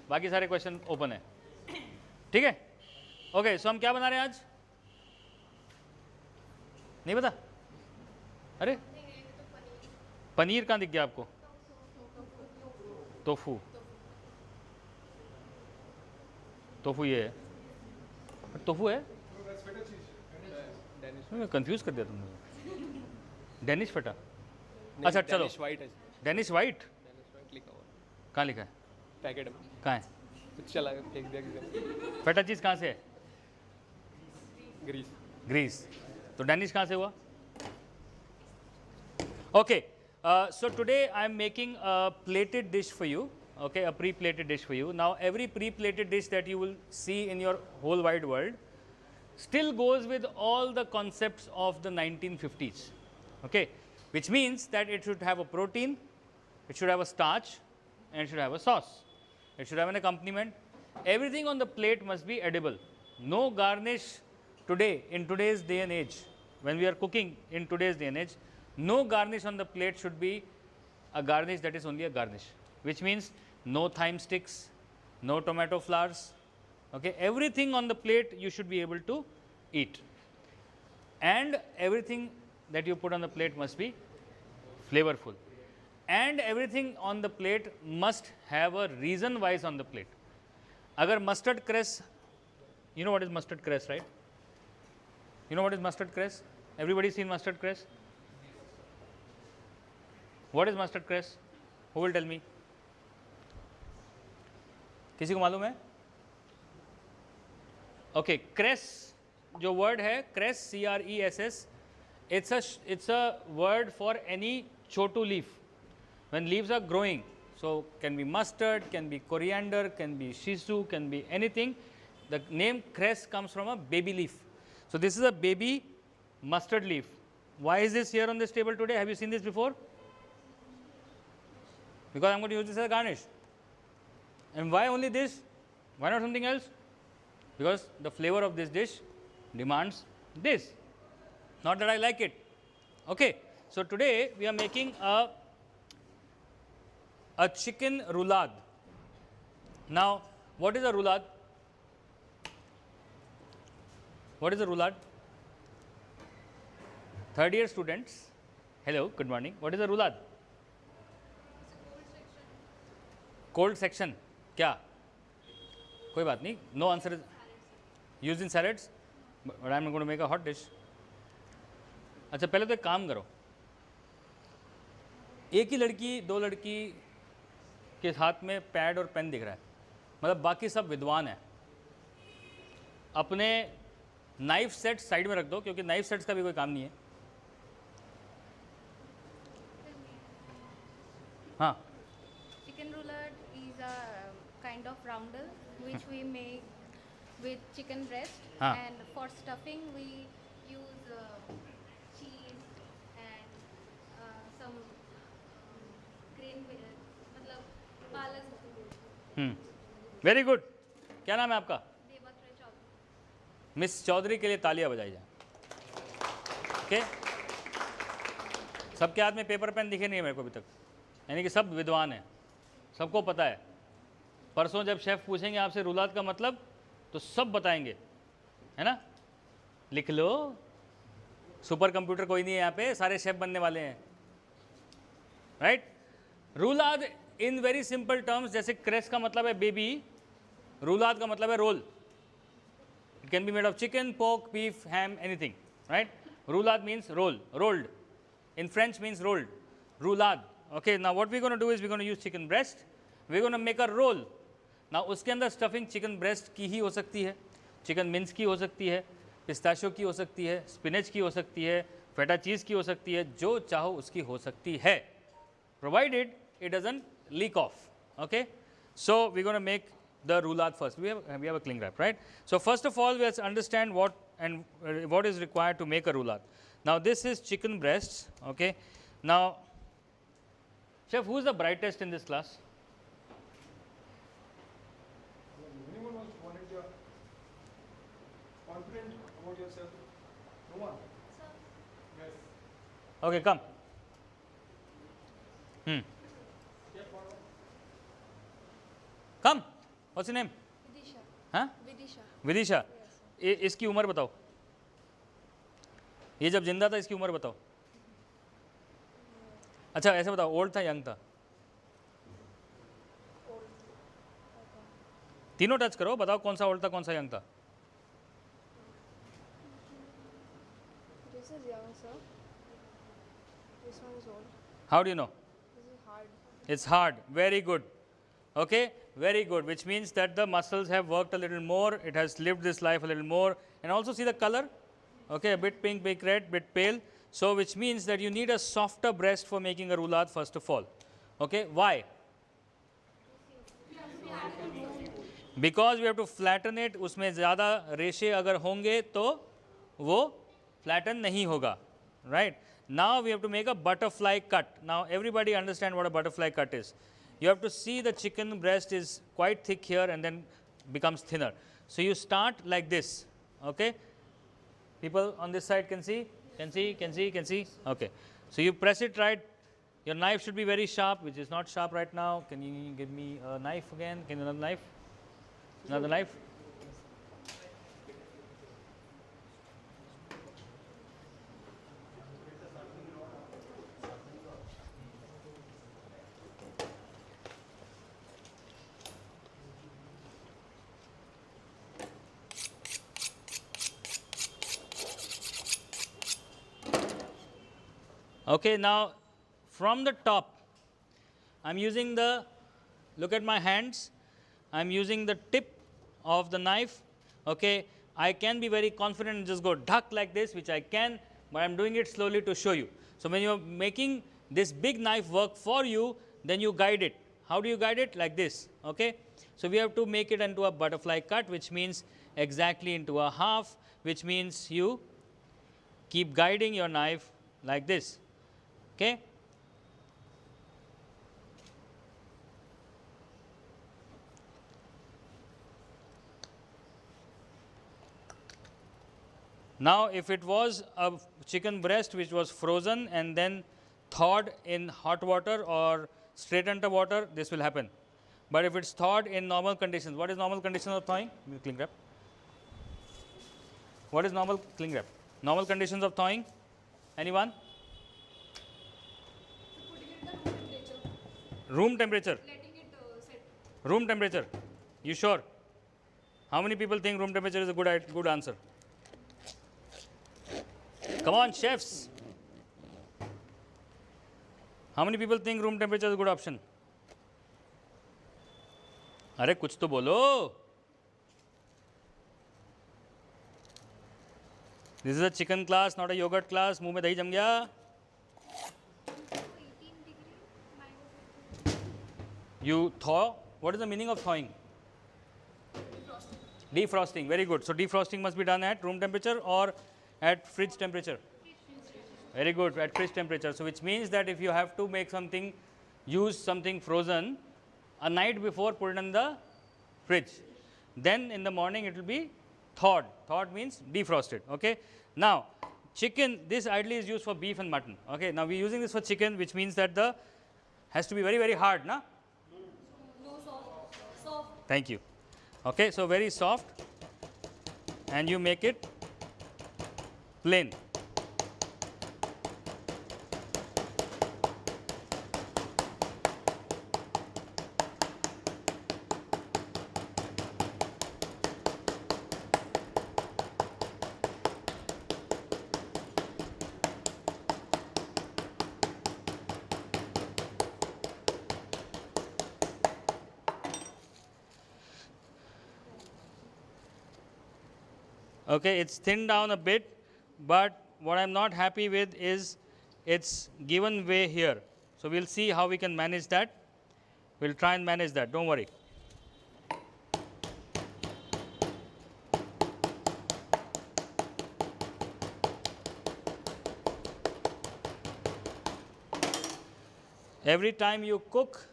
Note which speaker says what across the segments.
Speaker 1: बाकी सारे question open है, ठीक है। ओके, सो हम क्या बना रहे हैं आज? नहीं पता? अरे पनीर कहाँ दिख गया आपको? टोफू, टोफू ये है, टोफू है, मैं कंफ्यूज कर दिया तुमने। डेनिश फटा, अच्छा चलो, डेनिश वाइट कहाँ लिखा है?
Speaker 2: पैकेट में
Speaker 1: कहाँ है?
Speaker 2: कुछ चला फेंक दिया किसी
Speaker 1: फटा चीज़ कहाँ से है?
Speaker 2: ग्रीस।
Speaker 1: ग्रीस, तो डेनिश कहाँ से हुआ? Okay, so today I am making a plated dish for you, okay, a pre-plated dish for you. Now every pre-plated dish that you will see in your whole wide world still goes with all the concepts of the 1950s, okay, which means that it should have a protein, it should have a starch, and it should have a sauce. It should have an accompaniment. Everything on the plate must be edible. No garnish today, in today's day and age, when we are cooking in today's day and age, no garnish on the plate should be a garnish that is only a garnish, which means no thyme sticks, no tomato flowers, okay. Everything on the plate you should be able to eat, and everything that you put on the plate must be flavorful, and everything on the plate must have a reason wise on the plate. Agar mustard cress, you know what is mustard cress, right? You know what is mustard cress? Everybody seen mustard cress? What is mustard cress? Who will tell me? किसी को मालूम है? Okay, cress जो word है, cress, C-R-E-S-S, it's a word for any chotu leaf. When leaves are growing, so can be mustard, can be coriander, can be shisu, can be anything. The name cress comes from a baby leaf. So this is a baby mustard leaf. Why is this here on this table today? Have you seen this before? Because I am going to use this as a garnish. And why only this? Why not something else? Because the flavor of this dish demands this. Not that I like it. Okay. So today we are making a chicken roulade. Now, what is a roulade? What is a roulade? Third year students, hello, good morning. What is a roulade? Cold section, क्या? कोई बात नहीं. No answer is used in salads, but I am going to make a hot dish. अच्छा, पहले तो एक काम करो. एक ही लड़की, दो लड़की के हाथ में पैड और पेन दिख रहा है, मतलब बाकी सब विद्वान है. अपने नाइफ सेट साइड में रख दो, क्योंकि नाइफ सेट्स का भी कोई काम नहीं है. हाँ.
Speaker 3: Chicken roulade is a kind of roundel which we make with chicken breast, and for stuffing we use cheese and some green, मतलब पालक.
Speaker 1: Very good. क्या नाम है आपका? मिस चौधरी के लिए तालियां बजाई जाए. ओके, सबके हाथ में पेपर पेन दिखे नहीं है मेरे को अभी तक, यानी कि सब विद्वान हैं, सबको पता है. परसों जब शेफ़ पूछेंगे आपसे रूलाद का मतलब, तो सब बताएंगे, है ना. लिख लो, सुपर कंप्यूटर कोई नहीं है यहाँ पे, सारे शेफ़ बनने वाले हैं, right. Roulade in very simple terms, जैसे क्रेस का मतलब है बेबी, रूलाद का मतलब है roll. It can be made of chicken, pork, beef, ham, anything, right? Roulade means roll, rolled. In French means rolled. Roulade. Okay, now what we're going to do is we're going to use chicken breast. We're going to make a roll. Now उसके अंदर stuffing chicken breast की ही हो सकती है, chicken mince की हो सकती है, pistachio की हो सकती है, spinach की हो सकती है, feta cheese की हो सकती है, जो चाहो उसकी हो सकती है, provided it doesn't leak off. Okay, so we're going to make the roulade first. We have a cling wrap, right? So first of all, let's understand what is required to make a roulade. Now this is chicken breasts. Okay. Now, chef, who is the brightest in this class?
Speaker 4: Anyone was volunteer, confident about yourself? No one. Yes.
Speaker 1: Okay, come. Come. What's your name?
Speaker 3: Vidisha.
Speaker 1: हाँ
Speaker 3: Vidisha.
Speaker 1: Vidisha, इसकी उम्र बताओ, ये जब जिंदा था इसकी उम्र बताओ। अच्छा ऐसे बताओ, ओल्ड था यंग था? तीनों टच करो, बताओ कौन सा ओल्ड था कौन सा यंग था।
Speaker 5: This is young, sir. This one is old.
Speaker 1: How do you know?
Speaker 5: This is hard.
Speaker 1: It's hard. Very good. Okay, very good. Which means that the muscles have worked a little more. It has lived this life a little more. And also see the color. Okay, a bit pink, bit red, bit pale. So which means that you need a softer breast for making a roulade first of all. Okay, why? Because we have to flatten it. उसमें ज़्यादा रेशे अगर होंगे तो वो flatten नहीं होगा. Right? Now we have to make a butterfly cut. Now everybody understand what a butterfly cut is. You have to see the chicken breast is quite thick here and then becomes thinner. So you start like this. Okay? People on this side can see? Can see? Can see? Can see? Okay. So you press it right. Your knife should be very sharp, which is not sharp right now. Can you give me a knife again? Can you another knife? Another knife? Okay, now from the top, I'm using the, look at my hands, I'm using the tip of the knife. Okay, I can be very confident and just go duck like this, which I can, but I'm doing it slowly to show you. So when you're making this big knife work for you, then you guide it. How do you guide it? Like this. Okay, so we have to make it into a butterfly cut, which means exactly into a half, which means you keep guiding your knife like this. Okay. Now, if it was a chicken breast which was frozen and then thawed in hot water or straight under water, this will happen. But if it's thawed in normal conditions, what is normal conditions of thawing? Cling wrap. What is normal cling wrap? Normal conditions of thawing? Anyone? Room temperature.
Speaker 5: Letting it set.
Speaker 1: Room temperature. You sure? How many people think room temperature is a good answer? Come on, chefs. How many people think room temperature is a good option? अरे कुछ तो बोलो. This is a chicken class, not a yogurt class. मुंह में दही जम गया.
Speaker 3: 18 degree.
Speaker 1: You thaw. What is the meaning of thawing? Defrosting. Very good. So defrosting must be done at room temperature or at fridge temperature. Very good. At fridge temperature. So which means that if you have to make something, use something frozen, a night before put it in the fridge. Then in the morning it will be thawed. Thawed means defrosted. Okay. Now chicken, this ideally is used for beef and mutton. Okay. Now we are using this for chicken, which means that the has to be very, very hard, na?
Speaker 5: No, soft.
Speaker 1: Thank you. Okay, so very soft, and you make it plain. Okay, it's thinned down a bit, but what I'm not happy with is it's given way here. So we'll see how we can manage that. We'll try and manage that, don't worry. Every time you cook,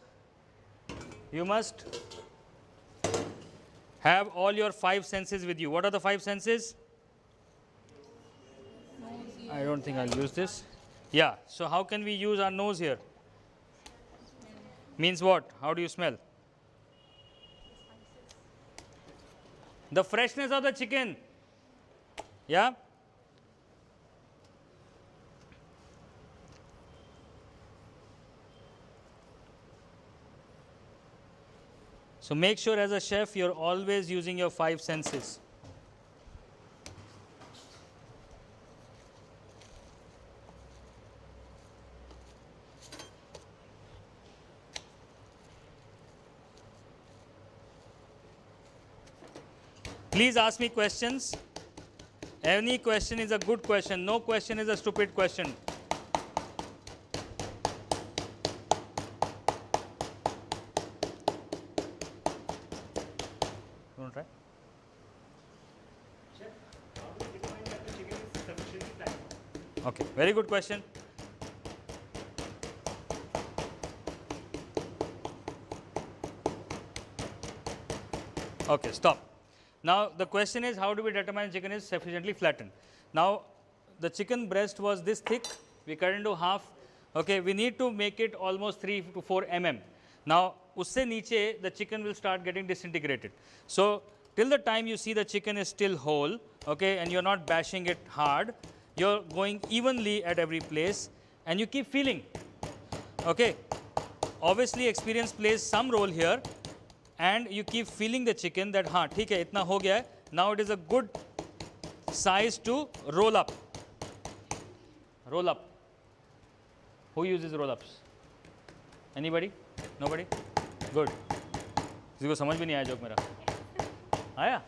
Speaker 1: you must have all your 5 senses with you. What are the 5 senses? I don't think I'll use this. Yeah, so how can we use our nose here? Means what? How do you smell? The freshness of the chicken. Yeah. So make sure as a chef you're always using your 5 senses. Please ask me questions. Any question is a good question. No question is a stupid question. You want to try?
Speaker 4: Chef, how do you define that the chicken is sufficiently flattened?
Speaker 1: Okay, very good question. Okay, stop. Now the question is, how do we determine chicken is sufficiently flattened? Now the chicken breast was this thick, we cut into half. Okay, we need to make it almost 3 to 4 mm. Now usse niche the chicken will start getting disintegrated. So till the time you see the chicken is still whole, okay, and you're not bashing it hard, you're going evenly at every place and you keep feeling. Okay, obviously experience plays some role here. And you keep feeling the chicken that हाँ ठीक है इतना हो गया है. Now it is a good size to roll up. Roll up. Who uses roll ups? Anybody? Nobody? Good. किसी को समझ भी नहीं आया जोक मेरा? आया?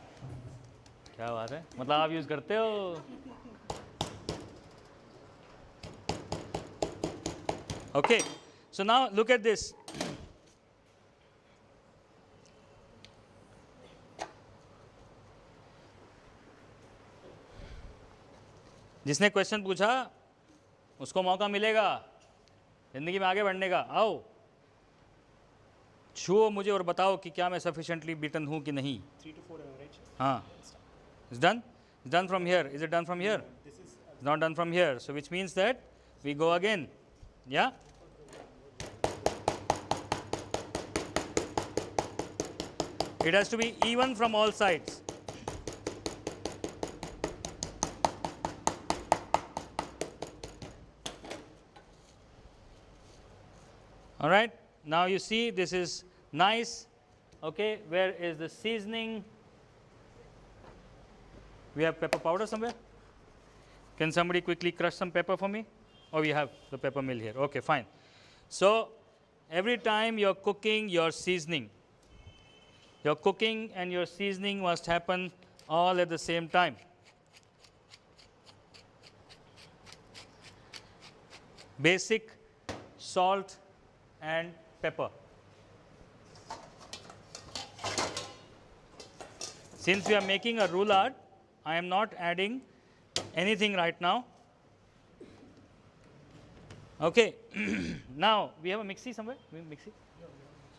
Speaker 1: क्या बात है? मतलब आप यूज़ करते हो? Okay. So now look at this. जिसने क्वेश्चन पूछा उसको मौका मिलेगा ज़िंदगी में आगे बढ़ने का. आओ छुओ मुझे और बताओ कि क्या मैं सफिशिएंटली बीटन हूँ कि नहीं.
Speaker 2: 3 to 4 mm, right?
Speaker 1: हाँ. It's done? It's done from here. Is it done from here? It's not done from here. So which means that we go again. Yeah? It has to be even from all sides. All right, now you see this is nice. Okay, where is the seasoning? We have pepper powder somewhere. Can somebody quickly crush some pepper for me? Oh, we have the pepper mill here. Okay, fine. So every time you're cooking, you're seasoning. Your cooking and your seasoning must happen all at the same time. Basic salt and pepper. Since we are making a roulade, I am not adding anything right now. Okay. Now we have a mixie somewhere. Mixie.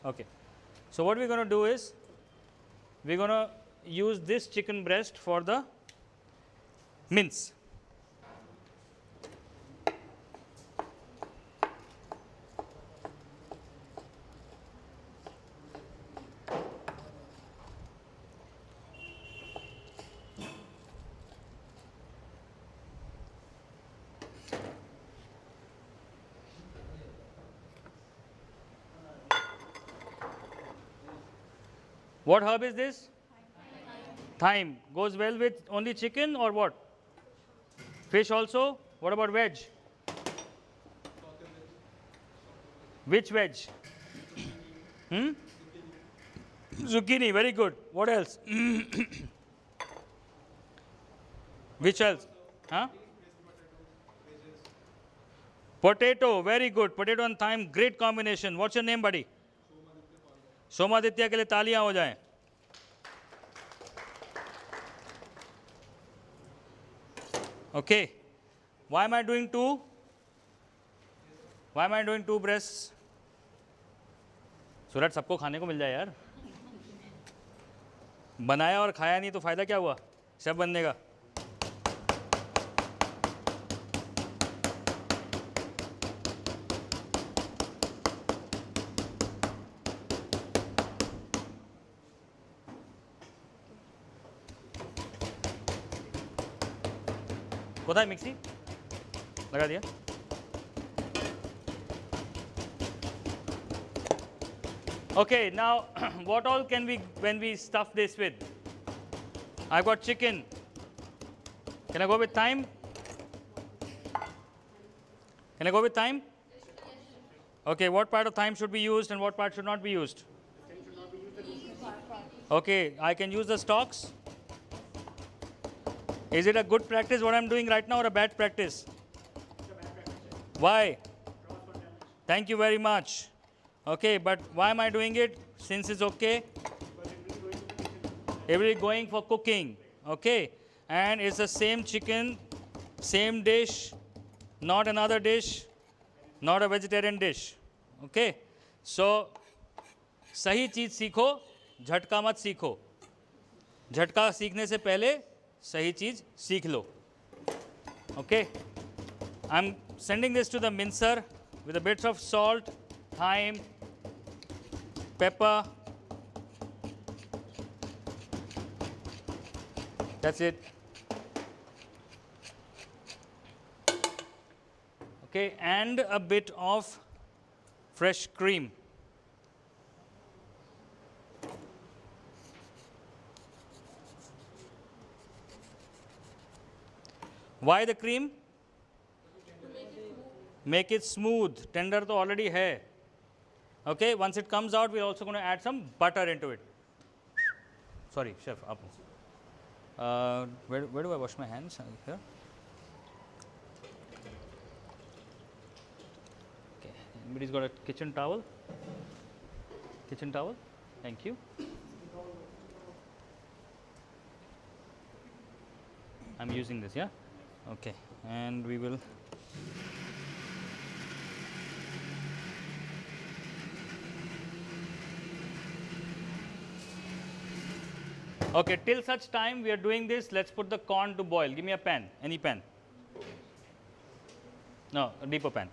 Speaker 1: Okay. So what we're going to do is we're going to use this chicken breast for the mince. What herb is this? Thyme. Goes well with only chicken or what? Fish also? What about veg? Which veg? Zucchini, very good. What else? Which else? Huh? Potato, very good. Potato and thyme, great combination. What's your name, buddy? सोमादित्य के लिए तालियां हो जाएं. Okay. Why am I doing two? Why am I doing two breasts? सूरज सबको खाने को मिल जाए यार. बनाया और खाया नहीं तो फायदा क्या हुआ? सब बनने का. कोথায় मिक्सी लगा दिया okay now what all can we when we stuff this with I've got chicken can I go with thyme can I go with thyme okay what part of thyme should be used and what part should not be used okay I can use the stalks is it a good practice what I'm doing right now or a bad practice why thank you very much okay but why am I doing it since it's okay everybody going for cooking okay and it's the same chicken same dish not another dish not a vegetarian dish okay so सही चीज सीखो झटका मत सीखो झटका सीखने से पहले सही चीज सीख लो okay I'm sending this to the mincer with a bit of salt thyme pepper that's it okay and a bit of fresh cream why the cream make it smooth tender to already hai okay once it comes out we're also going to add some butter into it sorry chef up where do I wash my hands here okay anybody's got a kitchen towel thank you I'm using this yeah okay and we will okay till such time we are doing this let's put the corn to boil give me a pan any pan no a deeper pan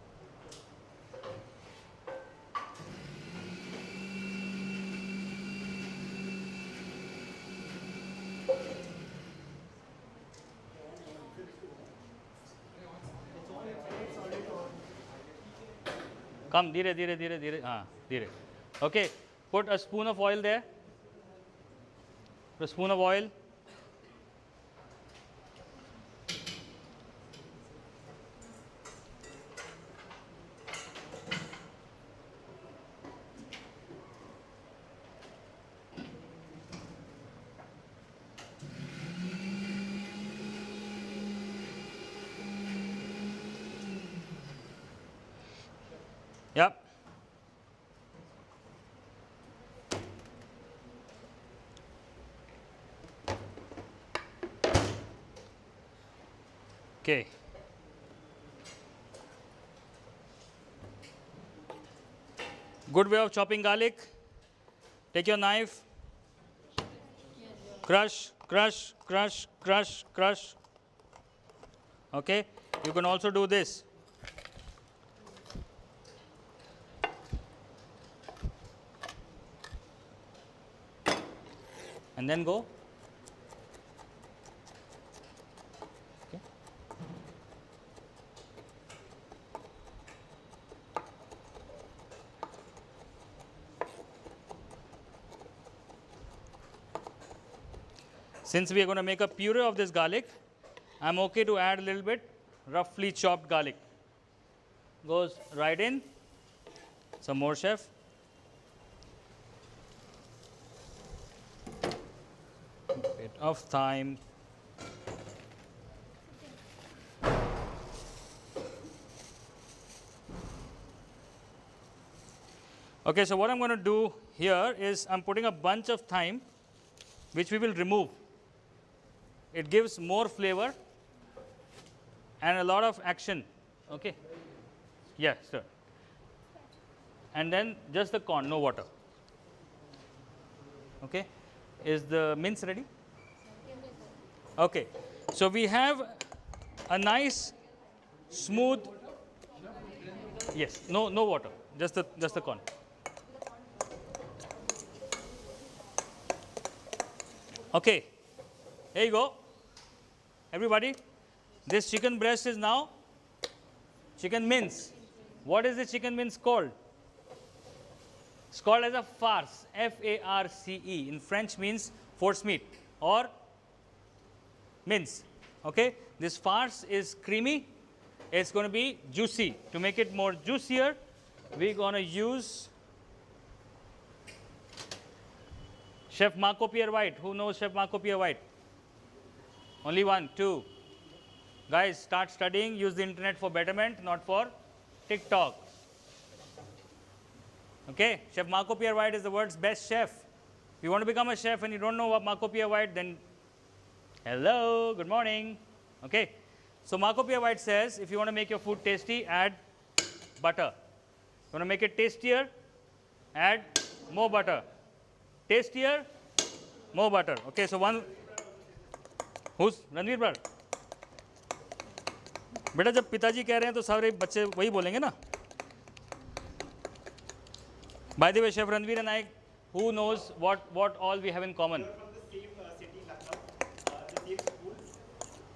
Speaker 1: come dhire हाँ धीरे okay put a spoon of oil there put a spoon of oil yep okay good way of chopping garlic take your knife crush okay you can also do this and then go okay since we are going to make a puree of this garlic I'm okay to add a little bit roughly chopped garlic goes right in some more chef bit of thyme okay so what I'm going to do here is I'm putting a bunch of thyme which we will remove it gives more flavor and a lot of action okay yes sir and then just the corn no water okay is the mince ready okay so we have a nice smooth yes no water just the corn okay here you go everybody This chicken breast is now chicken mince. What is the chicken mince called? It's called as a farce, F-A-R-C-E. In French means force meat or mince. Okay, this farce is creamy. It's going to be juicy. To make it more juicier, we're going to use Chef Marco Pierre White. Who knows Chef Marco Pierre White? Only one, two. Guys, start studying. Use the internet for betterment, not for TikTok. Okay, Chef Marco Pierre White is the world's best chef. If you want to become a chef and you don't know what Marco Pierre White, then hello, good morning. Okay, so Marco Pierre White says if you want to make your food tasty, add butter. You want to make it tastier, add more butter. Tastier, more butter. Okay, so one, who's Ranveer Brar? बेटा जब पिताजी कह रहे हैं तो सारे बच्चे वही बोलेंगे ना. By the way, Chef Ranveer and I, who knows what all we have in common?
Speaker 6: From the same city, Lucknow, the same school,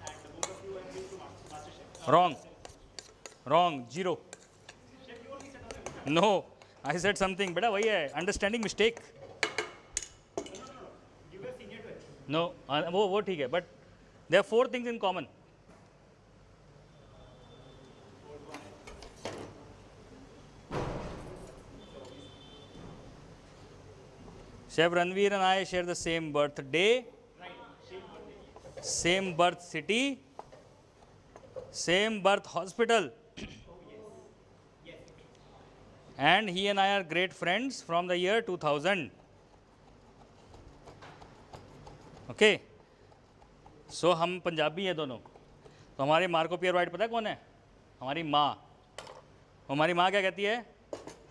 Speaker 6: and both of you have been to MasterChef.
Speaker 1: Wrong. Wrong. Zero.
Speaker 6: Chef, you only said something.
Speaker 1: No. I said something. बेटा वही है. Understanding mistake.
Speaker 6: No. You were senior to it.
Speaker 1: No. वो ठीक है. But there are 4 things in common. Chef Ranveer and I share the same birthday, same birth city, same birth hospital. And he and I are great friends from the year 2000. Okay. So हम पंजाबी हैं दोनों. तो हमारे Marco पियर white पता है कौन है? हमारी माँ. हमारी माँ क्या कहती है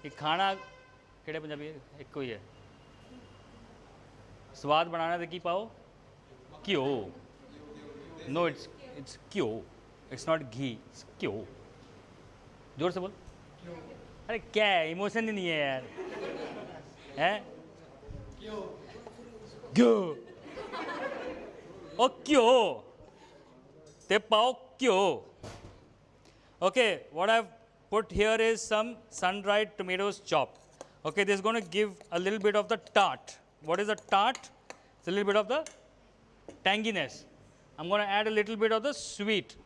Speaker 1: कि खाना केड़े पंजाबी एक कोई है स्वाद बनाना तो की पाओ क्यों. नो इट्स क्यों. इट्स नॉट घी, इट्स क्यों. जोर से बोल. अरे क्या है, इमोशन ही नहीं है यार. हैं क्यों ओ क्यों ते पाओ क्यों. Okay, what I've put here is some sun-dried tomatoes chopped. Okay, this is going to give a little bit of the tart. What is a tart? It's a little bit of the tanginess. I'm going to add a little bit of the sweet.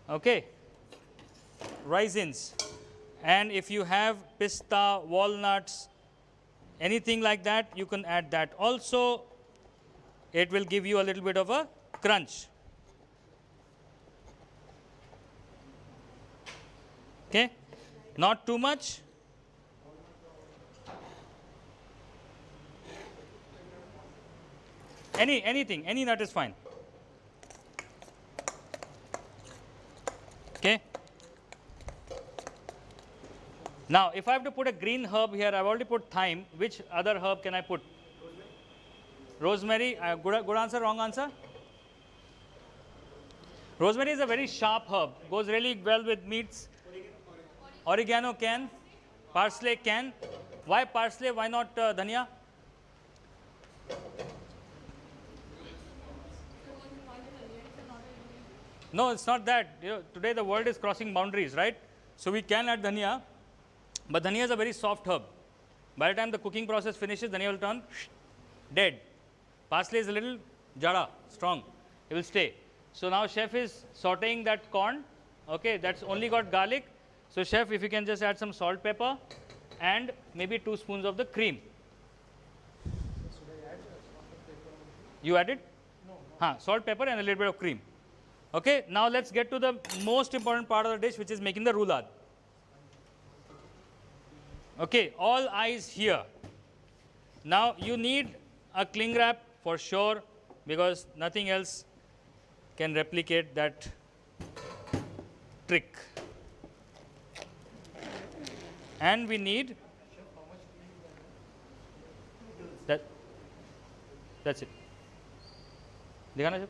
Speaker 1: Okay, raisins. And if you have pista, walnuts, anything like that, you can add that. Also, it will give you a little bit of a crunch. Okay, not too much. Anything, any nut is fine. Okay. Now, if I have to put a green herb here, I've already put thyme. Which other herb can I put? Rosemary. Good answer, wrong answer? Rosemary is a very sharp herb. Goes really well with meats. Oregano can. Parsley can. Why parsley? Why not dhania? No, it's not that. You know, today the world is crossing boundaries, right? So we can add dhania, but dhania is a very soft herb. By the time the cooking process finishes, dhania will turn dead. Parsley is a little jada, strong. It will stay. So now chef is sauteing that corn. Okay, that's only got garlic. So chef, if you can just add some salt, pepper, and maybe 2 spoons of the cream. You added? No. Salt, pepper, and a little bit of cream. Okay, now let's get to the most important part of the dish, which is making the roulade. Okay, all eyes here. Now you need a cling wrap for sure, because nothing else can replicate that trick. And we need that's it. दिखाना जब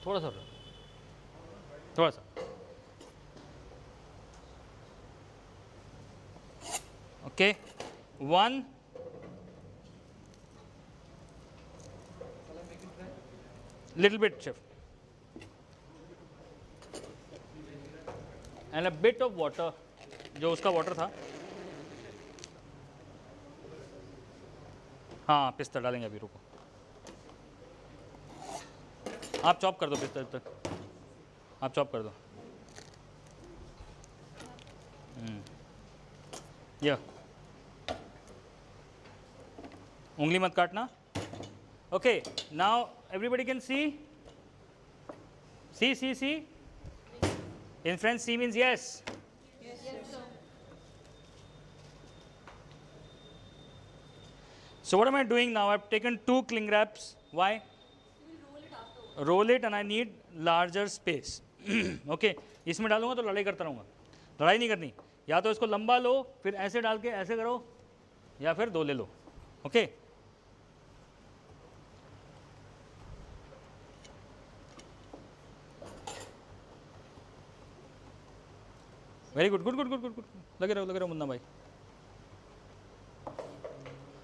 Speaker 1: थोड़ा सा okay. 1 little bit chef, and a bit of water, जो उसका water था. हाँ पिस्ता डालेंगे अभी, रुको. आप चॉप कर दो पिस्ता तक, आप चॉप कर दो. या उंगली मत काटना. Okay, now everybody can see. See. In French, see means yes.
Speaker 3: Yes, sir.
Speaker 1: So what am I doing now? I've taken 2 cling wraps. Why? Roll it, and I need larger space. Okay, इसमें डालूंगा तो लड़ाई करता रहूँगा. लड़ाई नहीं करनी. या तो इसको लंबा लो, फिर ऐसे डाल के ऐसे करो, या फिर 2 ले लो. Okay. Very good. लगे रहो मुन्ना भाई.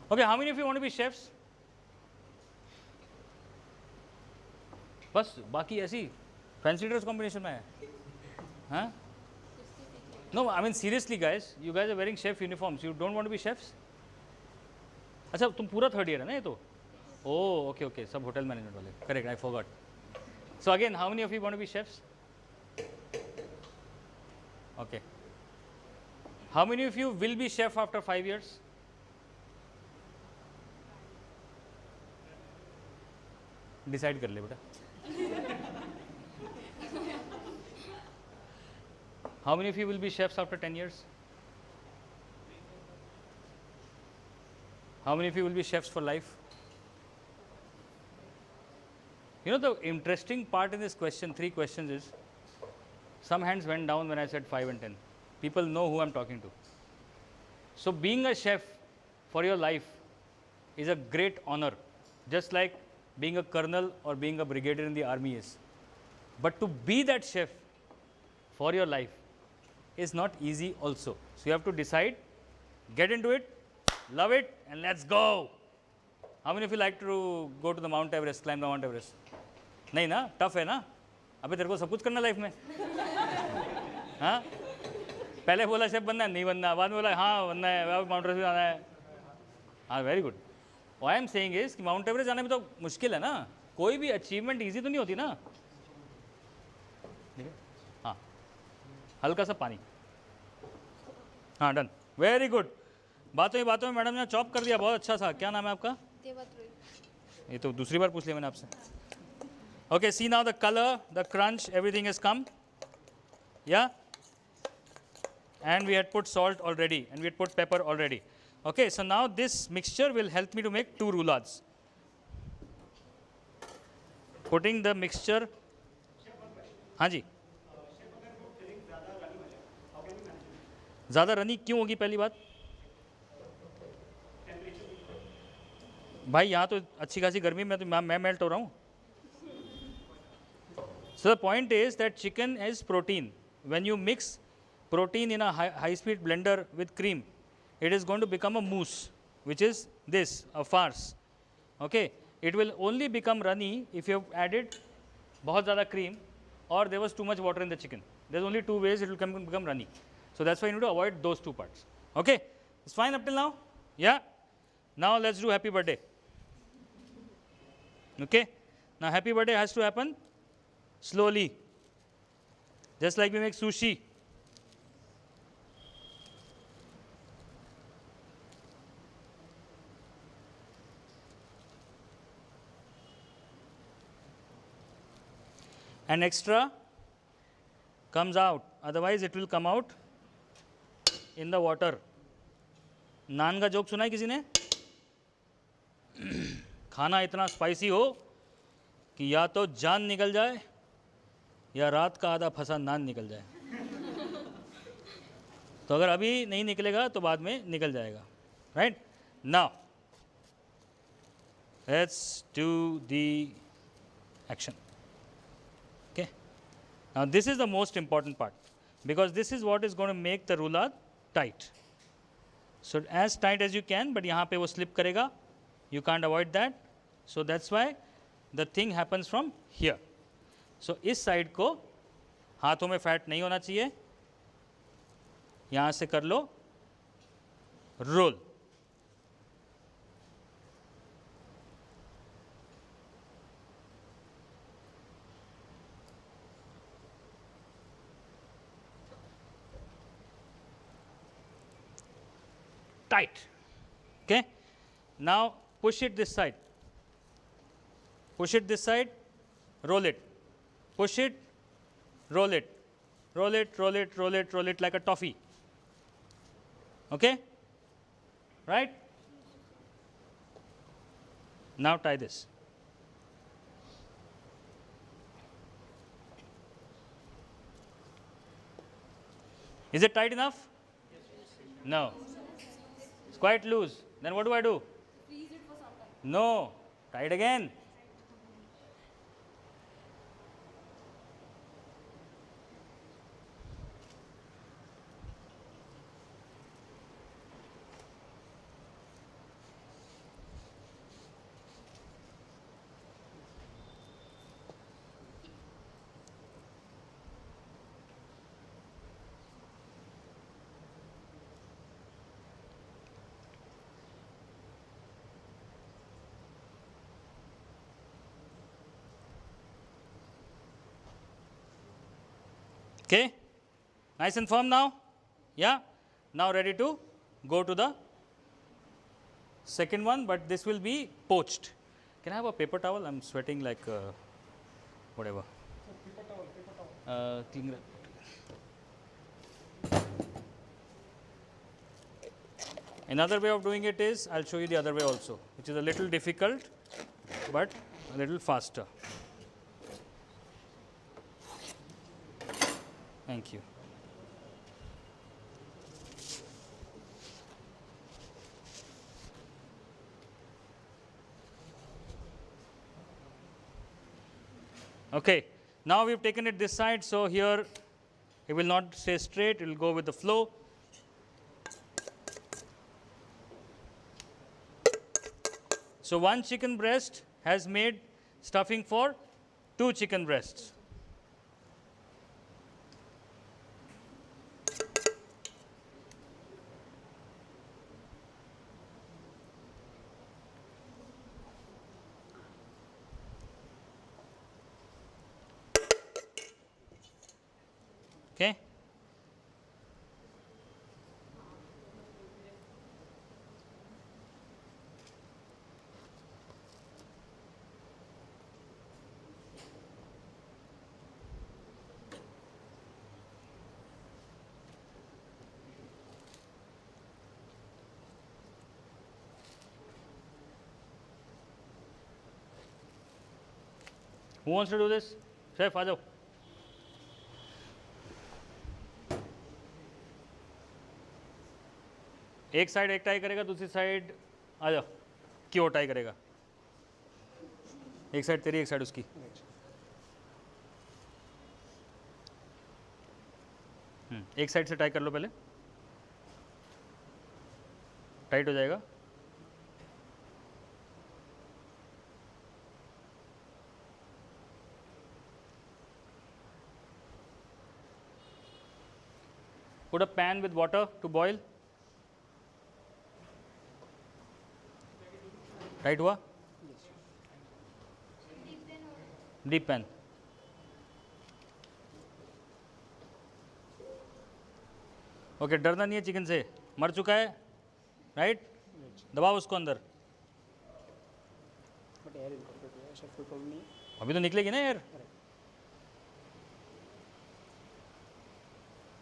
Speaker 1: Okay, how many of you want to be chefs? बस बाकी ऐसी फैंसी ड्रेस कॉम्बिनेशन में है. हाँ? No, I mean seriously guys, you guys are wearing chef uniforms. You don't want to be chefs? अच्छा तुम पूरा 3rd year है ना ये तो? Oh, okay. सब होटल मैनेजमेंट वाले. Correct, I forgot. So again, how many of you want to be chefs? Okay. How many of you will be chef after 5 years? Decide कर ले बेटा. How many of you will be chefs after 10 years? How many of you will be chefs for life? You know the interesting part in this question, 3 questions is, some hands went down when I said 5 and 10. People know who I'm talking to. So being a chef for your life is a great honor, just like being a colonel or being a brigadier in the army is. But to be that chef for your life is not easy also. So you have to decide, get into it, love it, and let's go. How many of you like to go to the Mount Everest, climb the Mount Everest? नहीं ना, tough है ना. अबे तेरे को सब कुछ करना लाइफ में. हाँ, पहले बोला शेफ बनना है, नहीं बनना. बाद में बोला हाँ बनना है, माउंट एवरेस्ट जाना है. हाँ, very good. What I am saying is कि माउंट एवरेस्ट जाने में तो मुश्किल है ना. कोई भी अचीवमेंट इजी तो नहीं होती ना. हाँ, हल्का सा पानी. हाँ, डन. Very good. बातों में मैडम ने चॉप कर दिया, बहुत अच्छा था. क्या नाम है आपका? ये तो दूसरी बार पूछ लिया मैंने आपसे. Okay, see now the color, the crunch, everything has come. Yeah? And we had put salt already, and we had put pepper already. Okay, so now this mixture will help me to make 2 roulades. Putting the mixture. हाँ जी. ज़्यादा runny क्यों होगी पहली बात? भाई यहाँ तो अच्छी खासी गर्मी में तो मैं मेल्ट हो रहा हूँ. So the point is that chicken is protein. When you mix protein in a high-speed blender with cream, it is going to become a mousse, which is this, a farce. Okay, it will only become runny if you have added बहुत ज़्यादा cream or there was too much water in the chicken. There's only 2 ways it will become runny. So that's why you need to avoid those 2 parts. Okay, it's fine up till now. Yeah. Now let's do happy birthday. Okay. Now happy birthday has to happen slowly, just like we make sushi. And extra comes out, otherwise it will come out in the water. नान का joke सुना है किसी ने? खाना इतना spicy हो कि या तो जान निकल जाए या रात का आधा फंसा नान निकल जाए. तो अगर अभी नहीं निकलेगा तो बाद में निकल जाएगा. Right now let's do the action. Okay, now this is the most important part because this is what is going to make the roulade tight. So as tight as you can, but यहाँ पे वो slip करेगा. You can't avoid that. So that's why the thing happens from here. So इस side को हाथों में fat नहीं होना चाहिए, यहाँ से कर लो role. Tight. Okay. Now push it this side. Push it this side. Roll it. Push it. Roll it. Roll it. Roll it. Roll it. Roll it like a toffee. Okay. Right. Now tie this. Is it tight enough? No. It's quite loose. Then what do I do?
Speaker 3: Freeze it for some time.
Speaker 1: No. Tie it again. Okay, nice and firm now. Yeah, now ready to go to the second one, but this will be poached. Can I have a paper towel? I'm sweating like whatever. Clean. Another way of doing it is, I'll show you the other way also, which is a little difficult, but a little faster. Thank you. Okay, now we've taken it this side, so here it will not stay straight, it will go with the flow. So one chicken breast has made stuffing for 2 chicken breasts. Okay. Who wants to do this? Chef, आ जाओ. एक side एक tie करेगा, दूसरी side आ जाओ. क्यों tie करेगा? एक side तेरी, एक साइड उसकी. एक साइड से टाई कर लो पहले. टाइट हो जाएगा. Put a pan with water to boil. Right हुआ? Deep pan. ओके, डरना नहीं है चिकन से, मर चुका है, राइट? दबाओ उसको अंदर. अभी तो निकलेगी ना यार.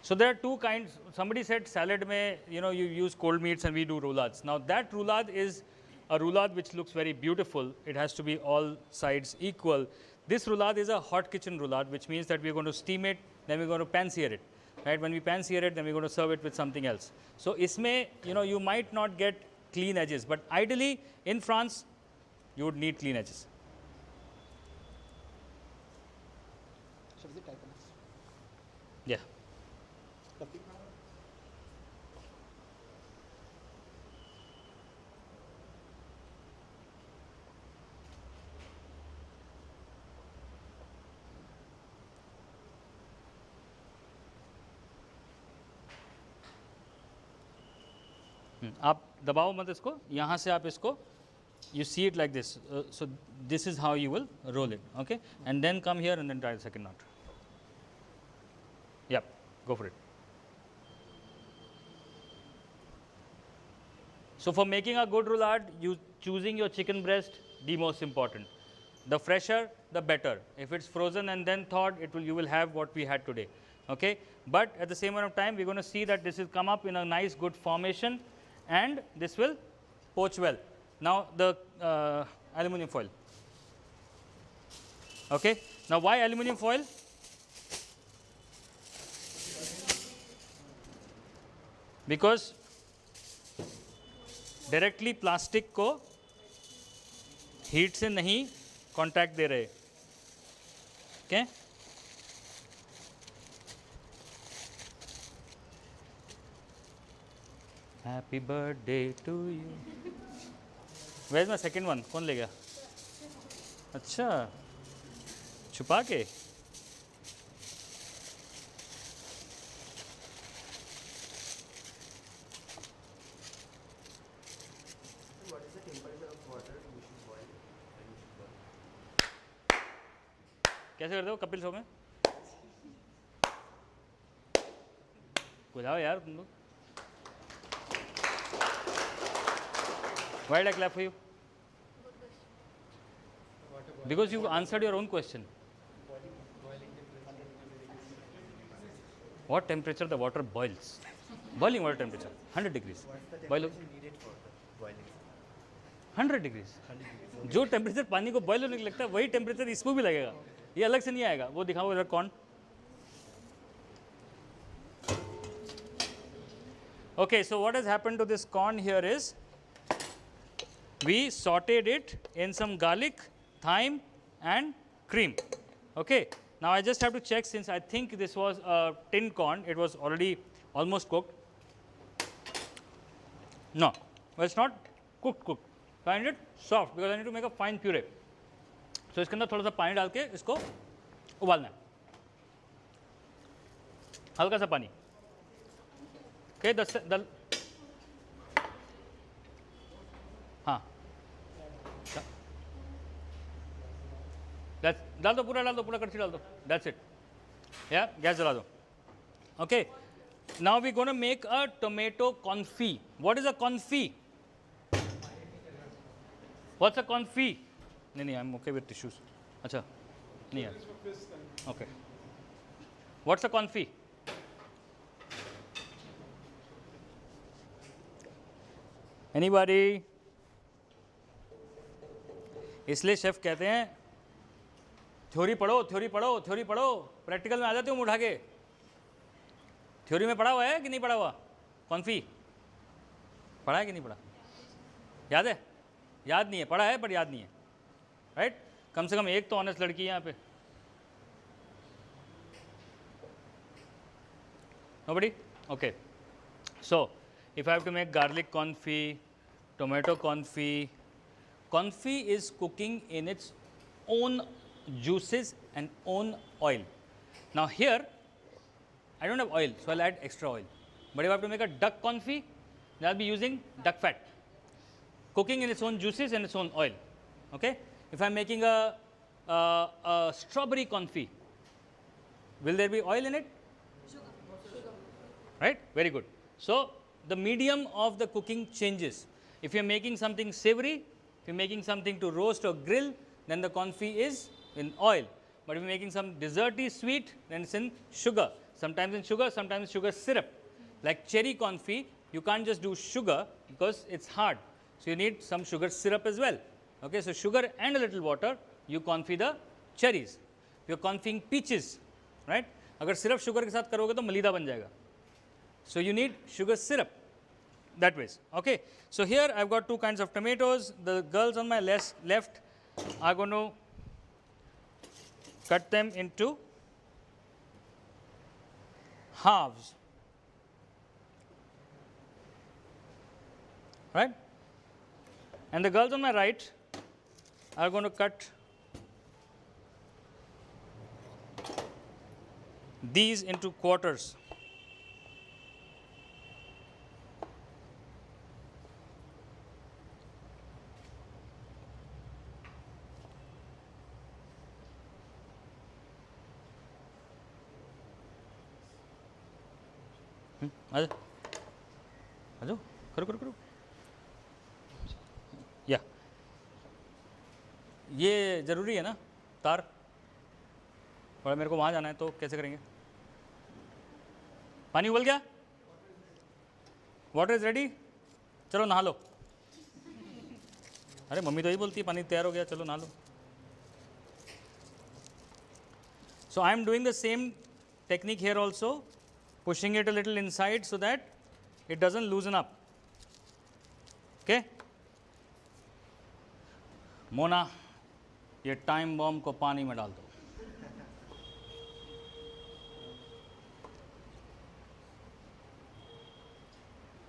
Speaker 1: So there are two kinds. Somebody said salad mein, you use cold meats and we do roulades. Now that roulade is a roulade which looks very beautiful. It has to be all sides equal. This roulade is a hot kitchen roulade, which means that we're going to steam it, then we're going to pan sear it. Right? When we pan sear it, then we're going to serve it with something else. So isme, you might not get clean edges, but ideally in France, you would need clean edges. Yeah. आप दबाओ मत इसको, यहाँ से आप इसको, you see it like this, so this is how you will roll it, okay, and then come here and then try the second knot. Yep, go for it. So for making a good roulade, you choosing your chicken breast, the most important. The fresher, the better. If it's frozen and then thawed, you will have what we had today. Okay, but at the same amount of time, we're going to see that this will come up in a nice good formation, and this will poach well. Now the aluminum foil. Okay, now why aluminum foil? Because directly plastic को heat से नहीं contact दे रहे. Okay, happy birthday to you. Where is my second one? कौन ले गया? अच्छा, छुपा के. कैसे करते हो कपिल शो में? बुझाओ यार तुम लोग. Why did I clap for you? Because you answered your own question. What temperature the water boils? Boiling water temperature 100 degrees. Boil 100 degrees. जो टेम्परेचर पानी को बॉयल होने के लगता है वही टेम्परेचर इसको भी लगेगा. ये अलग से नहीं आएगा. वो दिखाओ इधर कौन. Okay, so what has happened to this corn here is we sauteed it in some garlic, thyme and cream. Okay, now I just have to check, since I think this was a tin corn, it was already almost cooked. No, well, it's not cooked. So I need it soft because I need to make a fine puree. So इसके अंदर थोड़ा सा पानी डाल के इसको उबालना है, हल्का सा पानी. Okay, हाँ, डाल दो पूरा कड़छी डाल दो. That's it. Yeah, गैस जला दो. Okay, now we're going to make a tomato confit. What is a confit? What's a confit? नहीं, I'm okay with tissues. अच्छा, नहीं यार. Okay. What's a confit? Anybody? इसलिए शेफ कहते हैं थ्योरी पढ़ो, प्रैक्टिकल में आ जाते हो उठा के. थ्योरी में पढ़ा हुआ है कि नहीं पढ़ा हुआ? कॉन्फी पढ़ा है कि नहीं पढ़ा? याद है? याद नहीं है, पढ़ा है पर याद नहीं है. राइट? कम से कम एक तो ऑनेस्ट लड़की है यहाँ पे. Nobody? Okay. So if I have to make garlic confit, tomato confit, confit is cooking in its own juices and own oil. Now here I don't have oil, so I'll add extra oil. But if I have to make a duck confit, then I'll be using duck fat, cooking in its own juices and its own oil. Okay. If I'm making a strawberry confit, will there be oil in it? Right? Very good. So the medium of the cooking changes. If you're making something savory, if you're making something to roast or grill, then the confit is in oil. But if you're making some desserty sweet, then it's in sugar. Sometimes in sugar, sometimes sugar syrup. Like cherry confit, you can't just do sugar because it's hard. So you need some sugar syrup as well. Okay, so sugar and a little water, you confit the cherries. If you're confiting peaches, right? अगर सिर्फ sugar के साथ करोगे तो मलीदा बन जाएगा. So you need sugar syrup that ways. Okay, so here I've got two kinds of tomatoes. The girls on my left are going to cut them into halves, right? And the girls on my right are going to cut these into quarters. आ जाओ आ जाओ, करो करो करो। या ये ज़रूरी है ना तार, और मेरे को वहाँ जाना है तो कैसे करेंगे? पानी उबल गया, वाटर इज रेडी, चलो नहा लो। अरे मम्मी तो यही बोलती है पानी तैयार हो गया चलो नहा लो। So I am doing the same technique here also, pushing it a little inside so that it doesn't loosen up. Okay? Mona, ये टाइम बॉम्ब को पानी में डाल दो।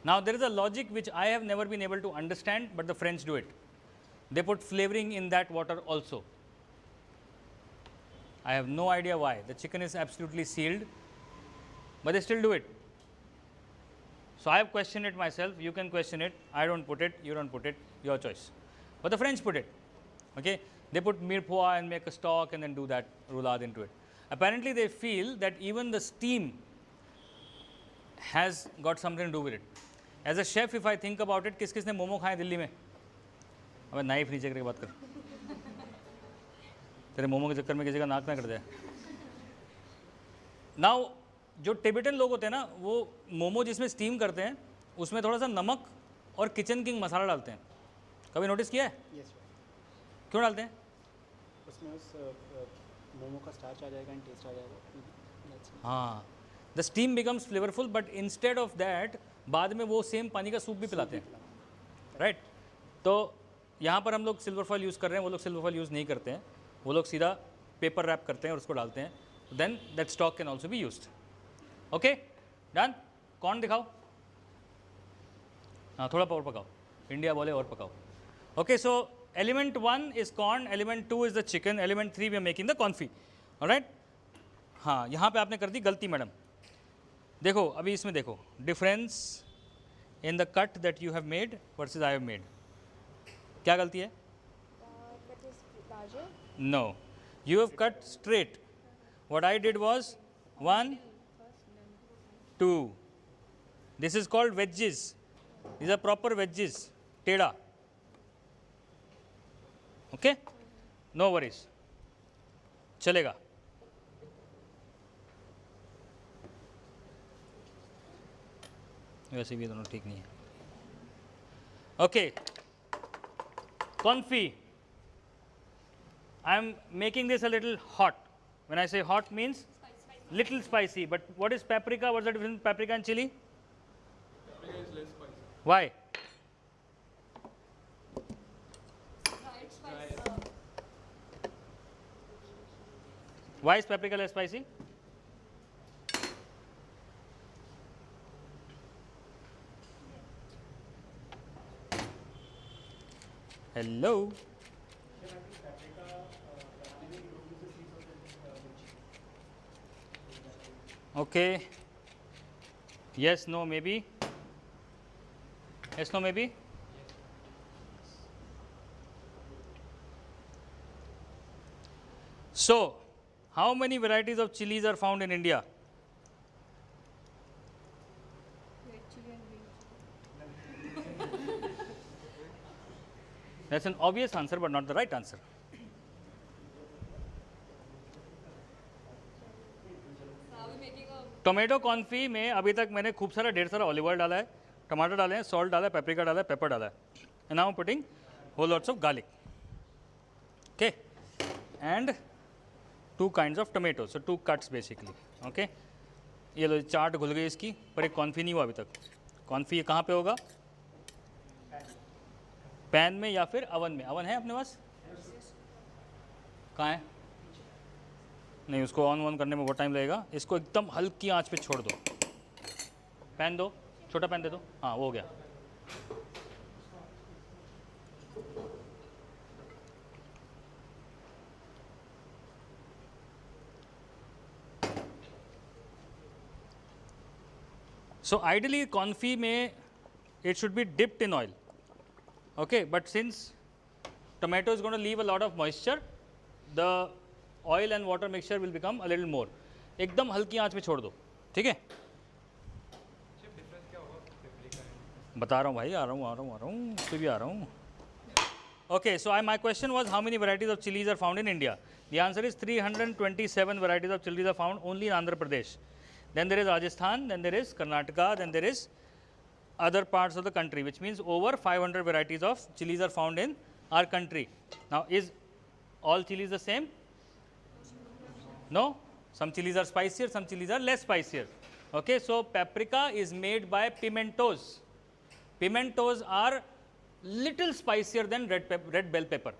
Speaker 1: Now there is a logic which I have never been able to understand, but the French do it. They put flavoring in that water also. I have no idea why. The chicken is absolutely sealed, but they still do it. So I have questioned it myself. You can question it. I don't put it. You don't put it. Your choice. But the French put it. Okay? They put mirepoix and make a stock and then do that roulade into it. Apparently, they feel that even the steam has got something to do with it. As a chef, if I think about it, किस किसने मोमो खाए दिल्ली में? अबे knife नीचे करके बात कर। तेरे मोमो के चक्कर में किसी का नाक ना कर दे। नाउ जो टिबेटन लोग होते हैं ना, वो मोमो जिसमें स्टीम करते हैं उसमें थोड़ा सा नमक और किचन किंग मसाला डालते हैं। कभी नोटिस किया है?
Speaker 6: Yes, sir.
Speaker 1: क्यों डालते हैं?
Speaker 6: उसमें उस मोमो का स्टार्च आ जाएगा एंड टेस्ट आ जाएगा। That's it.
Speaker 1: हाँ, the steam becomes flavourful, but instead of that बाद में वो सेम पानी का सूप भी पिलाते हैं, राइट? तो यहाँ पर हम लोग सिल्वर फॉइल यूज़ कर रहे हैं, वो लोग सिल्वर फॉइल यूज़ नहीं करते हैं, वो लोग सीधा पेपर रैप करते हैं और उसको डालते हैं। Then that stock can also be used. Okay done. Corn दिखाओ। हाँ थोड़ा और पकाओ, इंडिया बोले और पकाओ। Okay so element 1 is corn, element 2 is the chicken, element 3 we are making the confit. Alright. हाँ यहाँ पे आपने कर दी गलती मैडम। देखो अभी इसमें देखो difference in the cut that you have made versus I have made. क्या गलती है?
Speaker 5: Cut is larger.
Speaker 1: No, you have cut straight. What I did was 1, 2. This is called wedges. These are proper wedges. Teda. Okay? No worries. चलेगा। वैसे भी दोनों ठीक नहीं है। Okay. Confit. I am making this a little hot. When I say hot means little spicy. But what is paprika? What's the difference between paprika and chili?
Speaker 2: Paprika is less spicy.
Speaker 1: Why? Why is paprika less spicy? Hello. Okay. Yes, no, maybe. Yes, no, maybe. So, how many varieties of chilies are found in India?
Speaker 3: Red chili and green chili.
Speaker 1: That's an obvious answer, but not the right answer.
Speaker 3: Are we making a
Speaker 1: tomato confit में अभी तक मैंने खूब सारा ढेर सारा olive oil डाला है, टमाटर डाले हैं, सॉल्ट डाला है, पेपरिका डाला है, पेपर डाला है, and now putting whole lots of garlic. Okay, and 2 kinds of tomatoes, so 2 cuts basically. Okay, ये लो चाट घुल गई इसकी, पर एक कॉन्फी नहीं हुआ अभी तक। कॉन्फी ये कहाँ पे होगा? पैन में या फिर अवन में? अवन है अपने पास? कहाँ है? नहीं, उसको ऑन ऑन करने में बहुत टाइम लगेगा। इसको एकदम हल्की आंच पे छोड़ दो। पैन दो, छोटा पैन दे दो। हाँ वो हो गया। So ideally confit में it should be dipped in oil. Okay, but since tomato is going to leave a lot of moisture, the oil and water mixture will become a little more. एकदम हल्की आंच पे छोड़ दो, ठीक है? बता रहा हूँ भाई, आ रहा हूँ, उस पर भी आ रहा हूँ. Okay, so my question was how many varieties of chilies are found in India? The answer is 327 varieties of chilies are found only in Andhra Pradesh. Then there is Rajasthan, then there is Karnataka, then there is other parts of the country, which means over 500 varieties of chilies are found in our country. Now, is all chilies the same? No. Some chilies are spicier, some chilies are less spicier. Okay, so paprika is made by pimentos. Pimentos are little spicier than red bell pepper.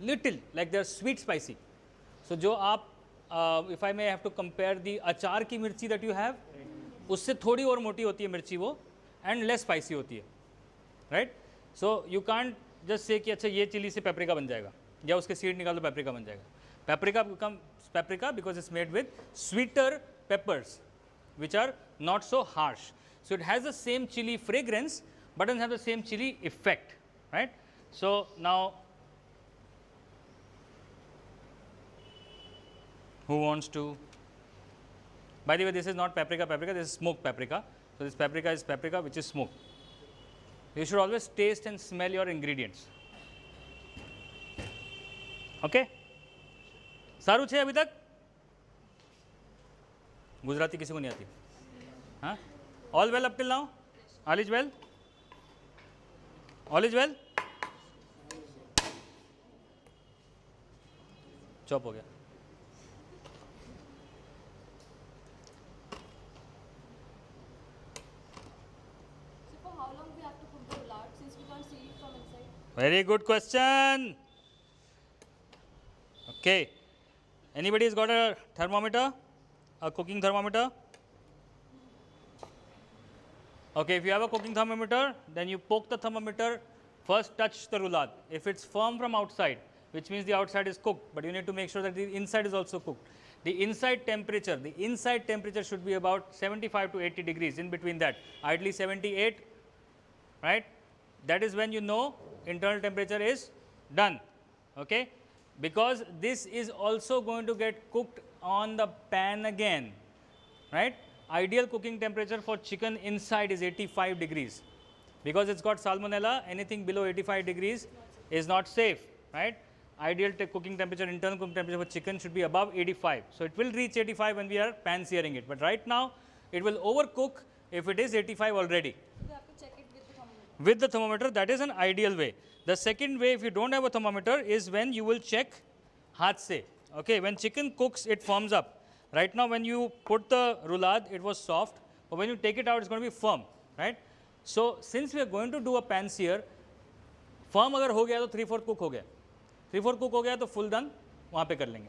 Speaker 1: Little, like they are sweet spicy. So जो आप if I may have to compare the अचार की मिर्ची that you have, उससे थोड़ी और मोटी होती है मिर्ची वो, and less spicy होती है, right? So you can't just say कि अच्छा ये चिली से पेपरिका बन जाएगा, या उसके सीड निकाल दो पेपरिका बन जाएगा. Paprika becomes paprika because it's made with sweeter peppers, which are not so harsh. So it has the same chili fragrance, but doesn't have the same chili effect, right? So now, who wants to? By the way, this is not paprika, this is smoked paprika. So this paprika is paprika which is smoked. You should always taste and smell your ingredients. Okay? सारू छे अभी तक? गुजराती किसी को नहीं आती? हाँ? All well up till now? All is well? All is well? Chop हो गया.
Speaker 3: So for how long we have to cook the roulade since we can't see it from inside?
Speaker 1: Very good question. Okay. Anybody has got a thermometer? A cooking thermometer? Okay, if you have a cooking thermometer, then you poke the thermometer, first touch the roulade. If it's firm from outside, which means the outside is cooked, but you need to make sure that the inside is also cooked. The inside temperature should be about 75 to 80 degrees, in between that. Ideally 78, right? That is when you know internal temperature is done, okay? Because this is also going to get cooked on the pan again, right? Ideal cooking temperature for chicken inside is 85 degrees. Because it's got salmonella, anything below 85 degrees is not safe, right? Ideal cooking temperature, internal cooking temperature for chicken should be above 85. So it will reach 85 when we are pan searing it. But right now, it will overcook if it is 85 already.
Speaker 3: We have to check it with the thermometer.
Speaker 1: With the thermometer, that is an ideal way. The second way, if you don't have a thermometer, is when you will check haath se. Okay, when chicken cooks, it firms up. Right now, when you put the roulade, it was soft, but when you take it out, it's going to be firm, right? So, since we are going to do a pan sear, firm अगर हो गया तो 3/4 cook हो गया, 3/4 cook हो गया तो full done वहाँ पे कर लेंगे.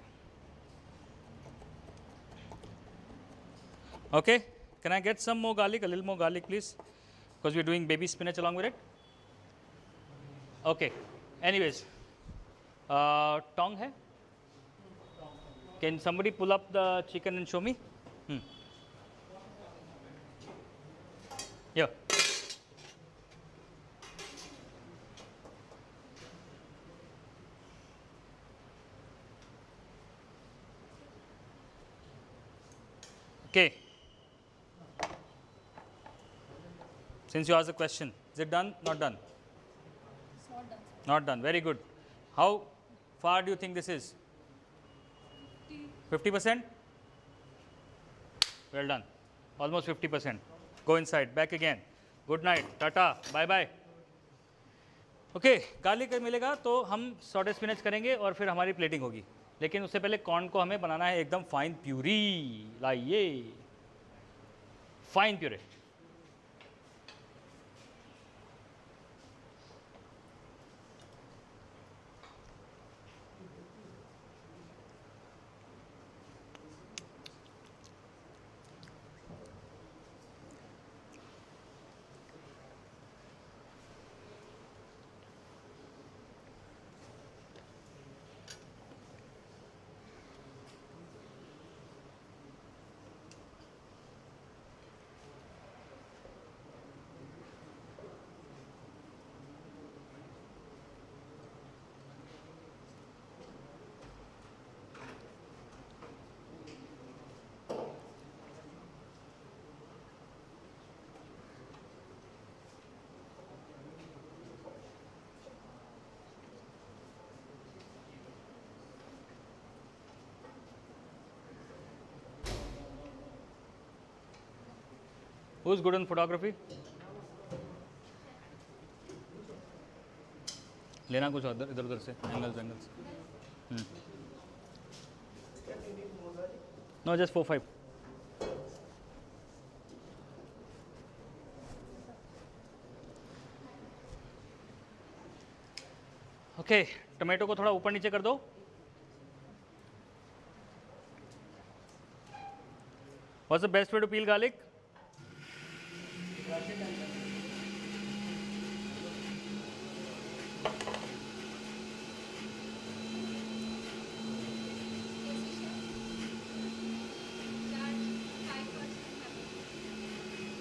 Speaker 1: Okay, can I get some more garlic, a little more garlic, please? Because we're doing baby spinach along with it. Okay, anyways, tongue है? Can somebody pull up the chicken and show me? Yeah. Okay. Since you asked the question, is it done? Not done?
Speaker 3: It's not done.
Speaker 1: Not done. Very good. How far do you think this is? 50%? Well done. Almost 50%. Go inside. Back again. Good night. Tata. Bye bye. Okay, garlic मिलेगा तो हम sautéed spinach करेंगे और फिर हमारी plating होगी. लेकिन उससे पहले कॉर्न को हमें बनाना है एकदम फाइन प्यूरी. लाइए fine puree. Who's good in photography? लेना कुछ इधर उधर से angles No, just 4-5. Okay, tomato को थोड़ा ऊपर नीचे कर दो. What's the best way to peel garlic?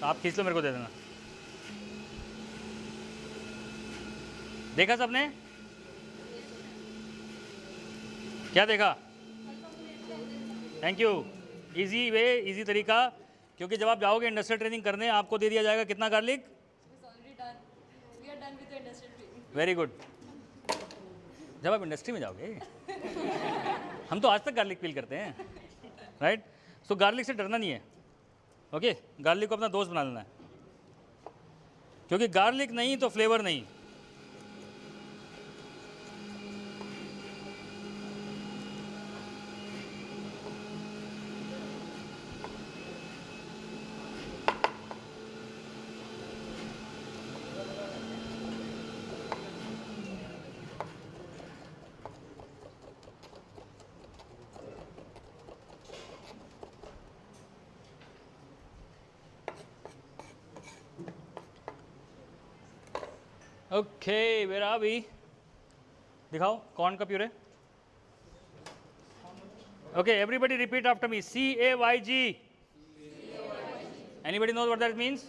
Speaker 1: आप खींच लो, मेरे को दे देना. देखा सबने? क्या देखा? Thank you. Easy way, easy तरीका, क्योंकि जब आप जाओगे इंडस्ट्रियल ट्रेनिंग करने आपको दे दिया जाएगा कितना गार्लिक? Very good. जब आप इंडस्ट्री में जाओगे हम तो आज तक गार्लिक पील करते हैं, राइट? सो गार्लिक से डरना नहीं है. ओके, गार्लिक को अपना दोस्त बना लेना है, क्योंकि गार्लिक नहीं तो फ्लेवर नहीं. Okay, where are we? दिखाओ कॉर्न का puree. Okay, everybody repeat after me. CAYG. Anybody knows what that means?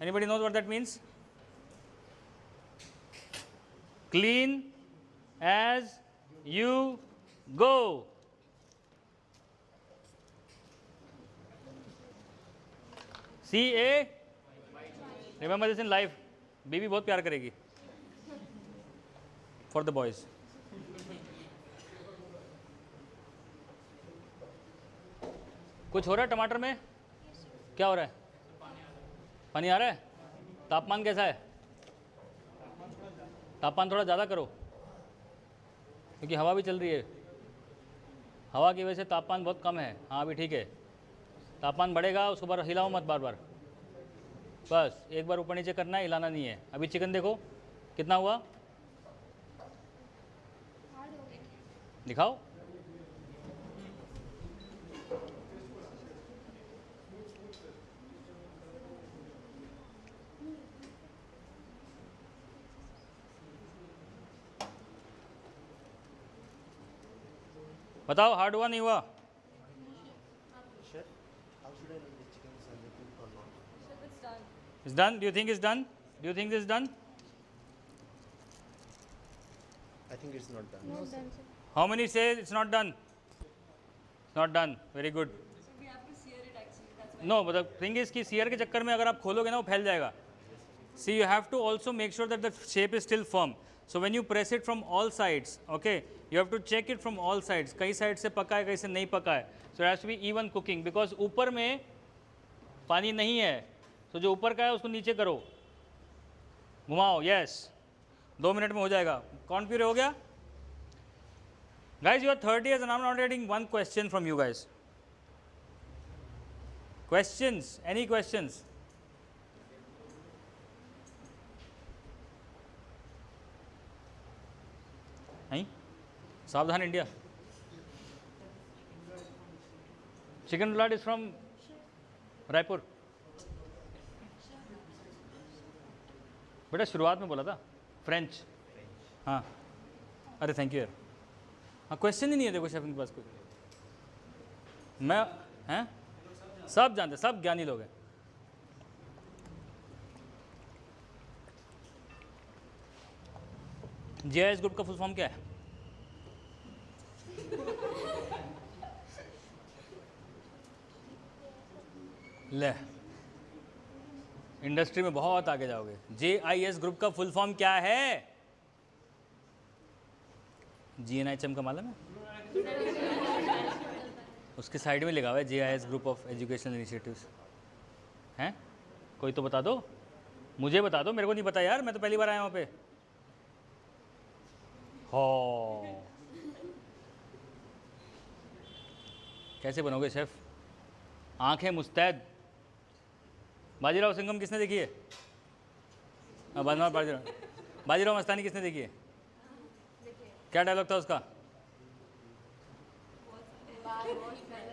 Speaker 1: Anybody knows what that means? Clean as you go. CA. Remember this in life. बीबी बहुत प्यार करेगी. For the boys. कुछ हो रहा है टमाटर में? क्या हो रहा है? पानी आ रहा है? तापमान कैसा है? तापमान थोड़ा ज़्यादा करो, क्योंकि हवा भी चल रही है. हवा की वजह से तापमान बहुत कम है. हाँ, अभी ठीक है. तापमान बढ़ेगा, उसको बार हिलाओ मत बार बार. बस एक बार ऊपर नीचे करना है, हिलाना नहीं है. अभी चिकन देखो कितना हुआ, दिखाओ. बताओ हार्ड हुआ नहीं हुआ? It's done? Do you think it's done? Do you think this is done?
Speaker 7: I think it's not done.
Speaker 5: Not done, sir.
Speaker 1: How many say it's not done? It's not done. Very good.
Speaker 3: So we have to sear it actually. That's why.
Speaker 1: No, but the thing is कि sear के चक्कर में अगर आप खोलोगे ना वो फैल जाएगा. See, you have to also make sure that the shape is still firm. So when you press it from all sides, okay, you have to check it from all sides. कई साइड से पका है, कई से नहीं पका है. So it has to be even cooking, because ऊपर में पानी नहीं है. तो जो ऊपर का है उसको नीचे करो, घुमाओ. यस, 2 मिनट में हो जाएगा. कॉर्न प्यूरे हो गया. Guys, you are 30 years and I'm not getting one question from you guys. Questions? Any questions? नहीं? सावधान India. Chicken roulade is from Raipur. बेटा शुरुआत में बोला था फ्रेंच. हाँ, अरे थैंक यू यार. हाँ, क्वेश्चन ही नहीं है देखो शेफ के पास कोई. मैं हैं सब जानते, सब ज्ञानी लोग हैं. जीआईएस ग्रुप का फुल फॉर्म क्या है? ले, इंडस्ट्री में बहुत आगे जाओगे. जेआईएस ग्रुप का फुल फॉर्म क्या है? GNIHM का मालूम है? उसके साइड में लिखा हुआ है JIS group of educational initiatives. हैं? कोई तो बता दो, मुझे बता दो, मेरे को नहीं पता यार, मैं तो पहली बार आया वहाँ पे। हो कैसे बनोगे शेफ? आंखें मुस्तैद। बाजीराव सिंघम किसने देखी है? बाजीराव मस्तानी किसने देखी है? क्या डायलॉग था उसका?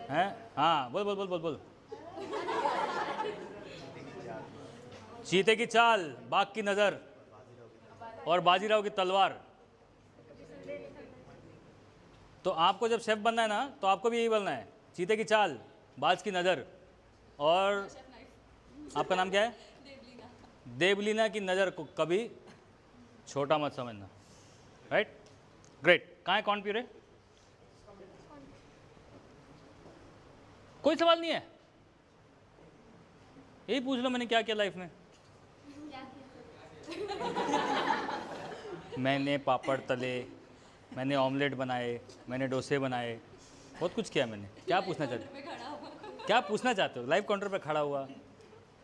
Speaker 1: हैं? हाँ बोल बोल बोल बोल बोल। चीते की चाल, बाघ की नज़र और बाजीराव की तलवार। तो आपको जब शेफ बनना है ना, तो आपको भी यही बनना है, चीते की चाल, बाज की नज़र और आपका नाम क्या है? देवलीना की नज़र को कभी छोटा मत समझना। Right, great. कहाँ है कौन प्यूरे? कोई सवाल नहीं है? यही पूछ लो मैंने क्या किया लाइफ में। मैंने पापड़ तले, मैंने ऑमलेट बनाए, मैंने डोसे बनाए, बहुत कुछ किया मैंने। क्या पूछना चाहते हो? क्या पूछना चाहते हो? लाइव काउंटर पे खड़ा हुआ,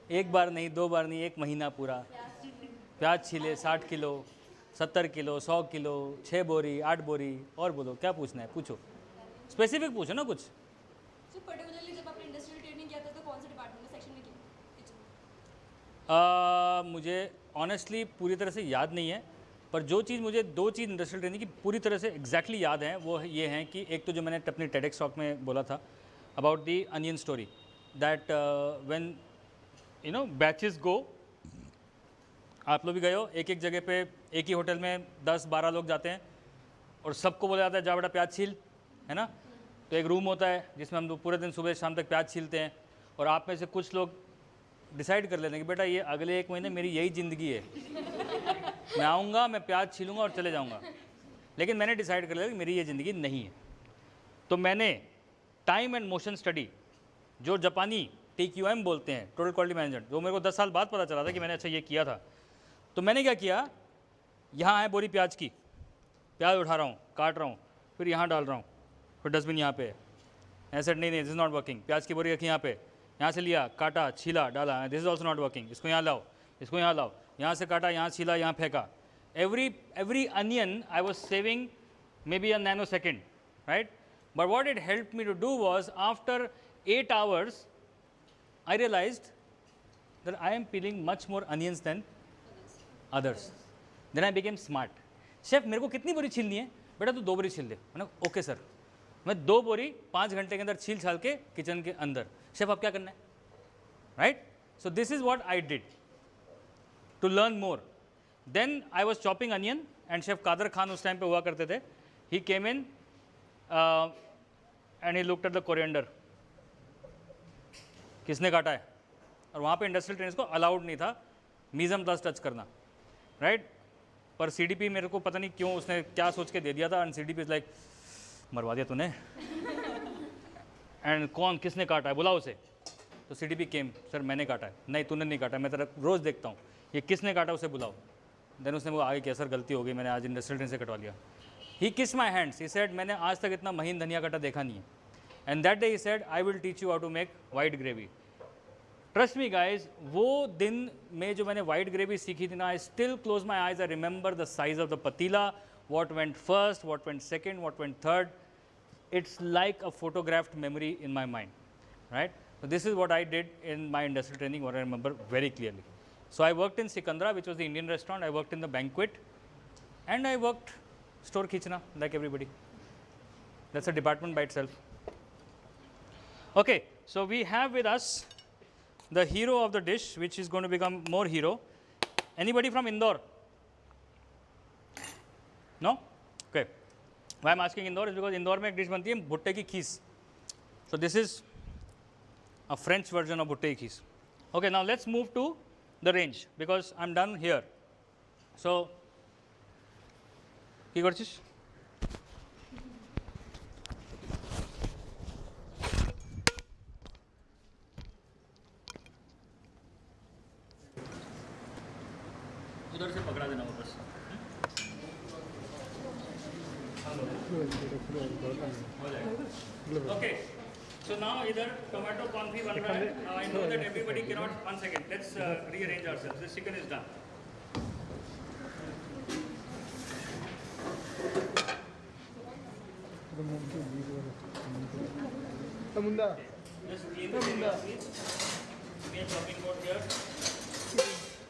Speaker 1: एक बार नहीं, 2 बार नहीं, 1 महीना पूरा प्याज छिले 60 किलो, 70 किलो, 100 किलो, 6 बोरी, 8 बोरी। और बोलो क्या पूछना है, पूछो, स्पेसिफिक पूछो ना कुछ।
Speaker 3: So particularly जब आपने इंडस्ट्रियल ट्रेनिंग किया था तो कौन से डिपार्टमेंट में, सेक्शन में किया?
Speaker 1: मुझे ऑनेस्टली पूरी तरह से याद नहीं है, पर जो चीज़ मुझे 2 चीज़ इंडस्ट्रियल ट्रेनिंग की पूरी तरह से एग्जैक्टली याद है वो ये हैं कि एक तो जो मैंने अपनी टेडेक्स टॉक में बोला था about the onion story, that when you know batches go, आप लोग भी गए हो, एक एक जगह पे एक ही होटल में 10-12 लोग जाते हैं और सबको बोला जाता है जा बेटा प्याज छील, है ना। तो एक रूम होता है जिसमें हम लोग पूरे दिन सुबह शाम तक प्याज छीलते हैं और आप में से कुछ लोग डिसाइड कर लेते हैं कि बेटा ये अगले 1 महीने मेरी यही ज़िंदगी है, मैं आऊँगा, मैं प्याज छीलूँगा और चले जाऊँगा। लेकिन मैंने डिसाइड कर लिया कि मेरी ये ज़िंदगी नहीं है। तो मैंने टाइम एंड मोशन स्टडी, जो जापानी TQM बोलते हैं, टोटल क्वालिटी मैनेजमेंट, जो मेरे को 10 साल बाद पता चला था कि मैंने अच्छा ये किया था। तो मैंने क्या किया, यहाँ है बोरी प्याज की, प्याज उठा रहा हूँ, काट रहा हूँ, फिर यहाँ डाल रहा हूँ, फिर डस्टबिन यहाँ पे है। ऐसे नहीं दिस इज़ नॉट वर्किंग, प्याज की बोरी रखी यहाँ पे, यहाँ से लिया, काटा, छीला, डाला, this is also not working, इसको यहाँ लाओ, इसको यहाँ लाओ, यहाँ से काटा, यहाँ छीला, यहाँ फेंका। every onion I was saving maybe a nanosecond, right? But what it helped me to do was after 8 hours I realized that I am peeling much more onions than others. Then I became smart. Chef मेरे को कितनी बोरी छीलनी है? बेटा तू 2 बोरी छील दे। मैंने ओके सर, मैं 2 बोरी 5 घंटे के अंदर छील छाल के किचन के अंदर। शेफ अब क्या करना है? Right? So this is what I did to learn more. Then I was chopping onion and chef Kadar Khan उस टाइम पे हुआ करते थे. He came in and he looked at the coriander, किसने काटा है. और वहाँ पे इंडस्ट्रियल ट्रेनिंग्स को अलाउड नहीं था मीज़म प्लस टच करना, राइट. पर सीडीपी मेरे को पता नहीं क्यों उसने क्या सोच के दे दिया था. एंड सीडीपी इज लाइक मरवा दिया तूने. एंड कौन किसने काटा है बुलाओ उसे. तो सीडीपी केम, सर मैंने काटा है. नहीं तूने नहीं काटा, मैं तेरा रोज़ देखता हूँ, ये किसने काटा उसे बुलाओ. देन उसने वो आगे किया, सर गलती हो गई, मैंने आज इंडस्ट्रियल ट्रेन से कटवा लिया. ही किस माई हैंड्स, ही सेड मैंने आज तक इतना महीन धनिया कटा देखा नहीं है. And that day he said I will teach you how to make white gravy. Trust me guys, वो दिन में जो मैंने वाइट ग्रेवी सीखी थी ना, I still close my eyes, I remember the size of the पतीला, what went first, what went second, what went third. It's like a photographed memory in my mind, right? So this is what I did in my industrial training, what I remember very clearly. So I worked in Sikandra, which was the Indian restaurant. I worked in the banquet, and I worked store khichna like everybody. That's a department by itself. Okay, so we have with us the hero of the dish, which is going to become more hero. Anybody from Indore? No? Okay. Why I'm asking Indore is because Indore में एक dish बनती है भुट्टे की खीस. So this is a French version of भुट्टे की खीस. Okay, now let's move to the range because I'm done here. So কি করছিস? उधर से पकड़ा देना वापस. Okay, So now either tomato confit bun raha hai. Now I know that everybody cannot. 1 second. Let's rearrange ourselves. This chicken is done. Just clean the area, please. Give me a chopping board here.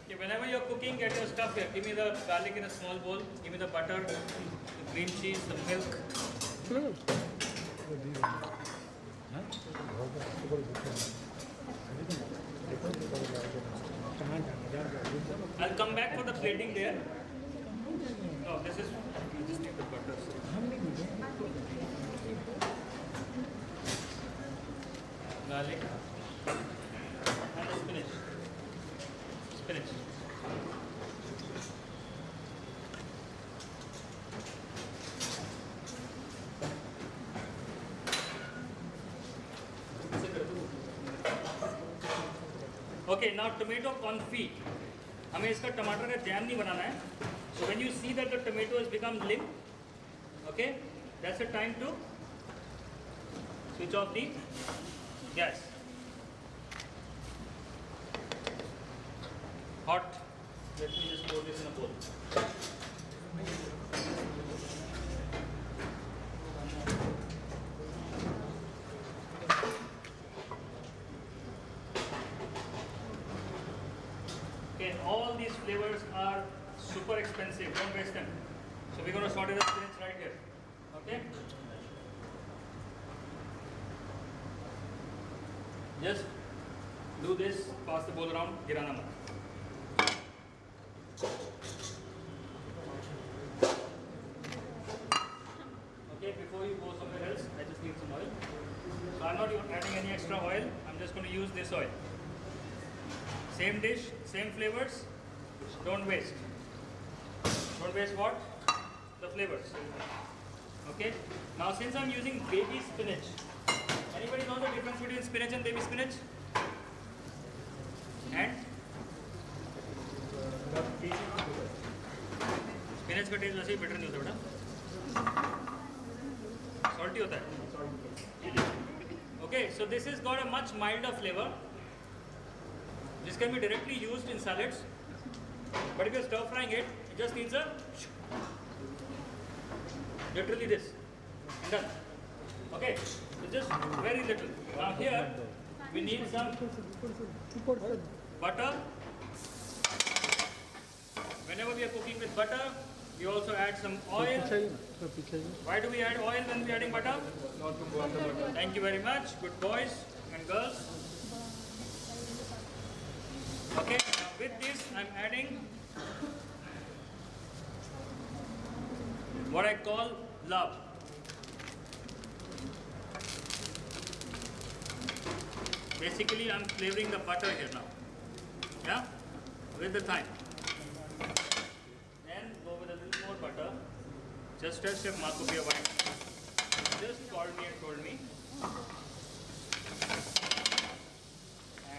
Speaker 1: Okay, whenever you're cooking, get your stuff here. Give me the garlic in a small bowl. Give me the butter, the cream cheese, the milk. I'll come back for the plating there. No, this is. You just need the butter. Garlic and the spinach. Spinach. Okay, now tomato confit. हमें इसका टमाटर का jam नहीं बनाना है. So when you see that the tomato has become limp, okay, that's the time to switch off the gas. Hot. Let me just pour this in a bowl. Okay, all these flavors are super expensive. Don't waste them. So we're going to sort it the spinach right here. Okay. Just do this, pass the bowl around, girana mat. Okay, before you go somewhere else, I just need some oil. So I'm not even adding any extra oil, I'm just going to use this oil. Same dish, same flavors, don't waste. Don't waste what? The flavors. Okay, now since I'm using baby spinach, anybody know the difference between spinach and baby spinach? And? Spinach का test वैसे ही better नहीं होता बेटा. Salty होता है. Okay, so this has got a much milder flavor. This can be directly used in salads. But if you're stir frying it, it just needs a literally this and done. Okay, so just very little. Now here we need some butter. Whenever we are cooking with butter, we also add some oil. Why do we add oil when we are adding butter? Thank you very much, good boys and girls. Okay, now with this I'm adding what I call love. Basically I'm flavoring the butter here now. Yeah? With the thyme. Then go with a little more butter. Just as Chef Makupia just called me and told me.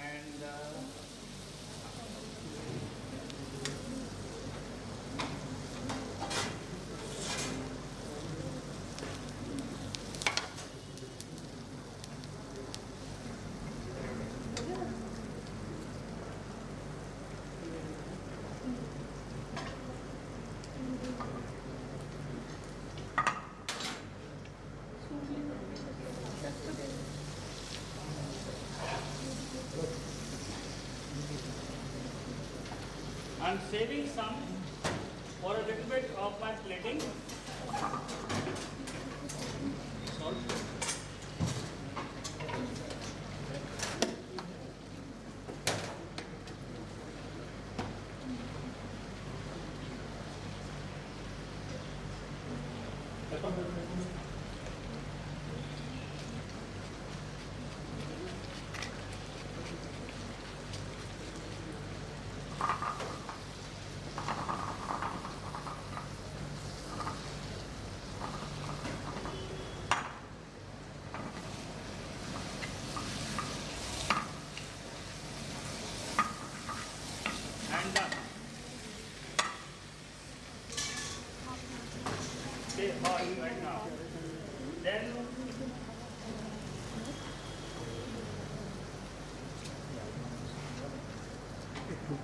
Speaker 1: And I'm saving some for a little bit of my plating. Salt. And done. Stay hot right now. Then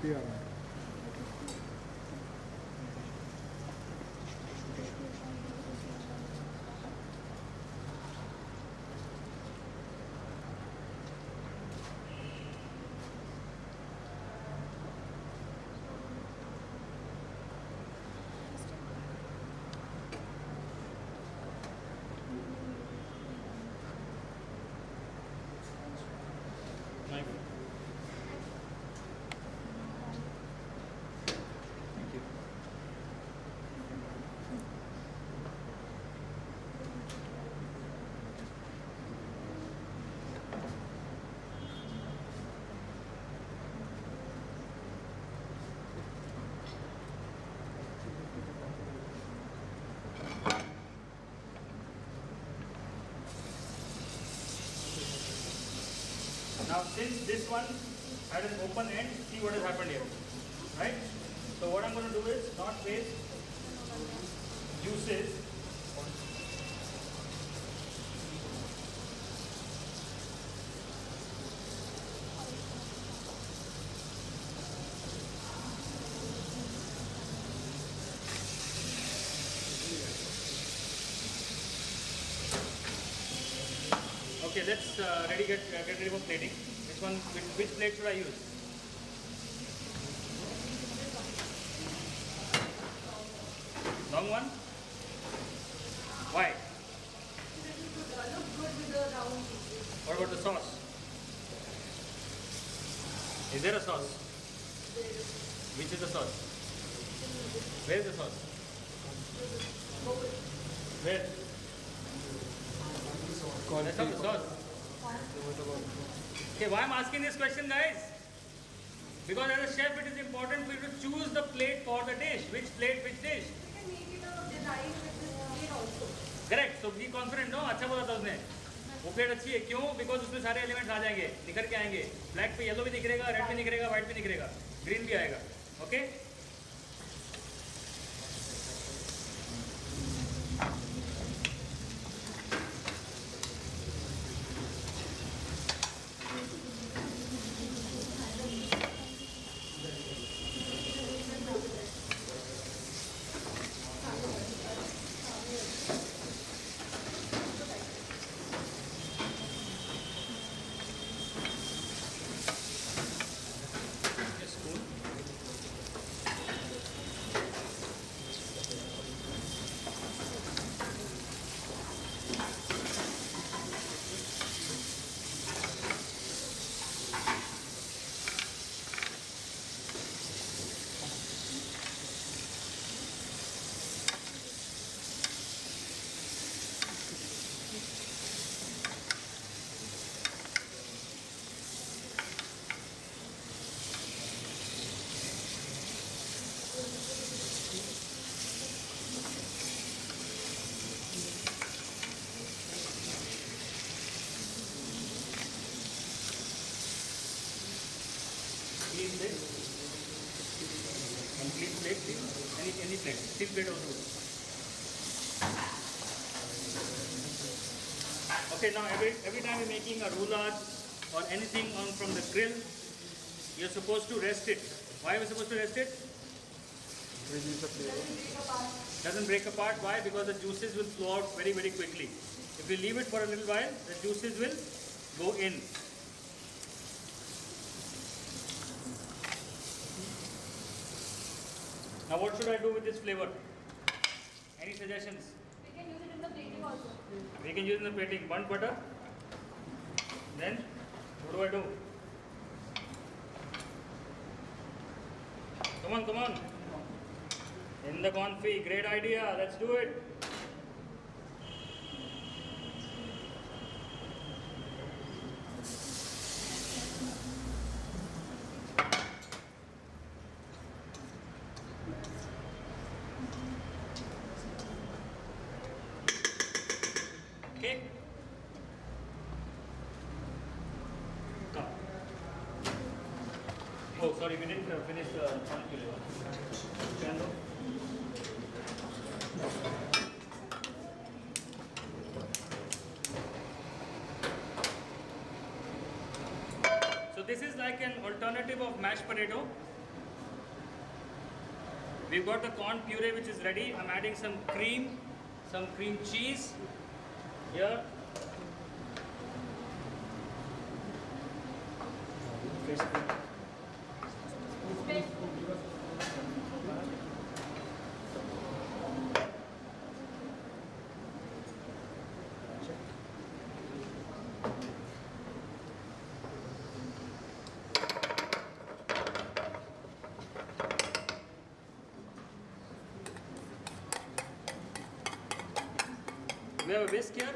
Speaker 2: 50 आ रहा है.
Speaker 1: Now since this one had an open end, see what has happened here, right? So what I'm going to do is not waste juices. Okay, let's get ready for plating. Which plate should I use? Long one? Why? What about the sauce? Is there a sauce? Which is the sauce? Where is the sauce? Where? That's not the sauce. Okay, why I'm asking this question, guys? Because as a chef, it is important for you to choose the plate for the dish. Which plate, which dish?
Speaker 3: We can make it a design with this plate also.
Speaker 1: Correct. So be confident, no? अच्छा बोला था उसने. वो plate अच्छी है क्यों? Because उसमें सारे एलिमेंट्स आ जाएंगे, निकल के आएंगे. ब्लैक पे येलो भी दिखेगा, रेड भी दिखेगा, व्हाइट भी दिखेगा, ग्रीन भी आएगा. Okay? Clean plate. One clean plate, please. Any plate. Steel plate also. Okay, now every time you're making a roulade or anything from the grill, you're supposed to rest it. Why are we supposed to rest it?
Speaker 2: Release the flavor.
Speaker 1: Doesn't break apart. Why? Because the juices will flow out very, very quickly. If we leave it for a little while, the juices will go in. Now what should I do with this flavor? Any suggestions?
Speaker 3: We can use it in the plating also.
Speaker 1: We can use in the plating. Burnt butter. Then what do I do? Come on, come on. In the confit. Great idea. Let's do it. Okay. Come. Oh, sorry, we didn't finish the candle. So this is like an alternative of mashed potato. We've got the corn puree which is ready. I'm adding some cream cheese here. We have a whisk here.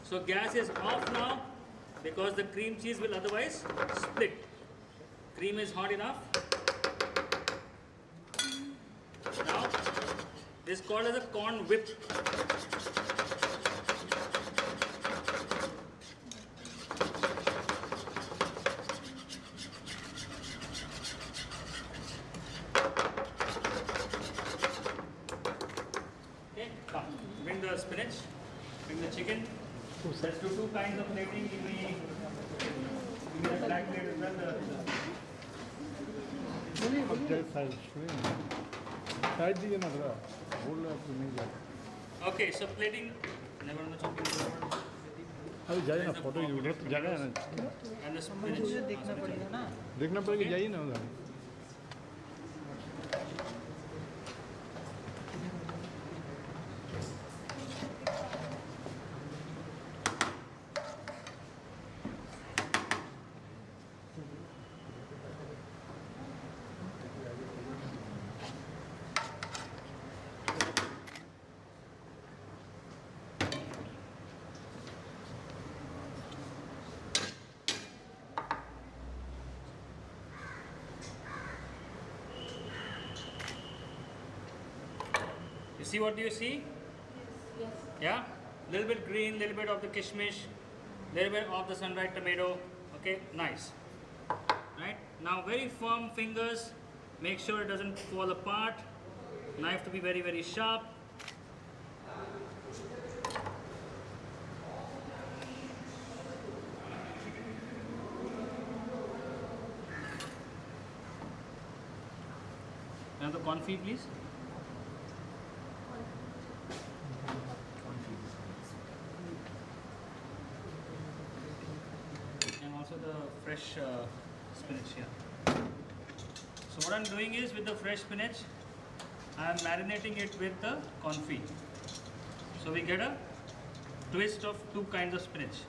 Speaker 1: So gas is off now because the cream cheese will otherwise split. Cream is hot enough. Now this is called as a corn whip. Bring the spinach, bring the chicken. Let's do two kinds of plating. Give me the black plate as well. Okay, so plating. Never on the chopping board.
Speaker 2: अभी जाइए ना photo जगह है ना
Speaker 1: And the spinach.
Speaker 2: देखना पड़ेगा जाइए ना उधर
Speaker 1: You see what do you see?
Speaker 3: Yes.
Speaker 1: Yeah? Little bit green, little bit of the kishmish, little bit of the sun-dried tomato. Okay, nice. Right? Now very firm fingers. Make sure it doesn't fall apart. Knife to be very, very sharp. Another confit, please. And also the fresh spinach here. So what I'm doing is with the fresh spinach, I'm marinating it with the confit. So we get a twist of two kinds of spinach.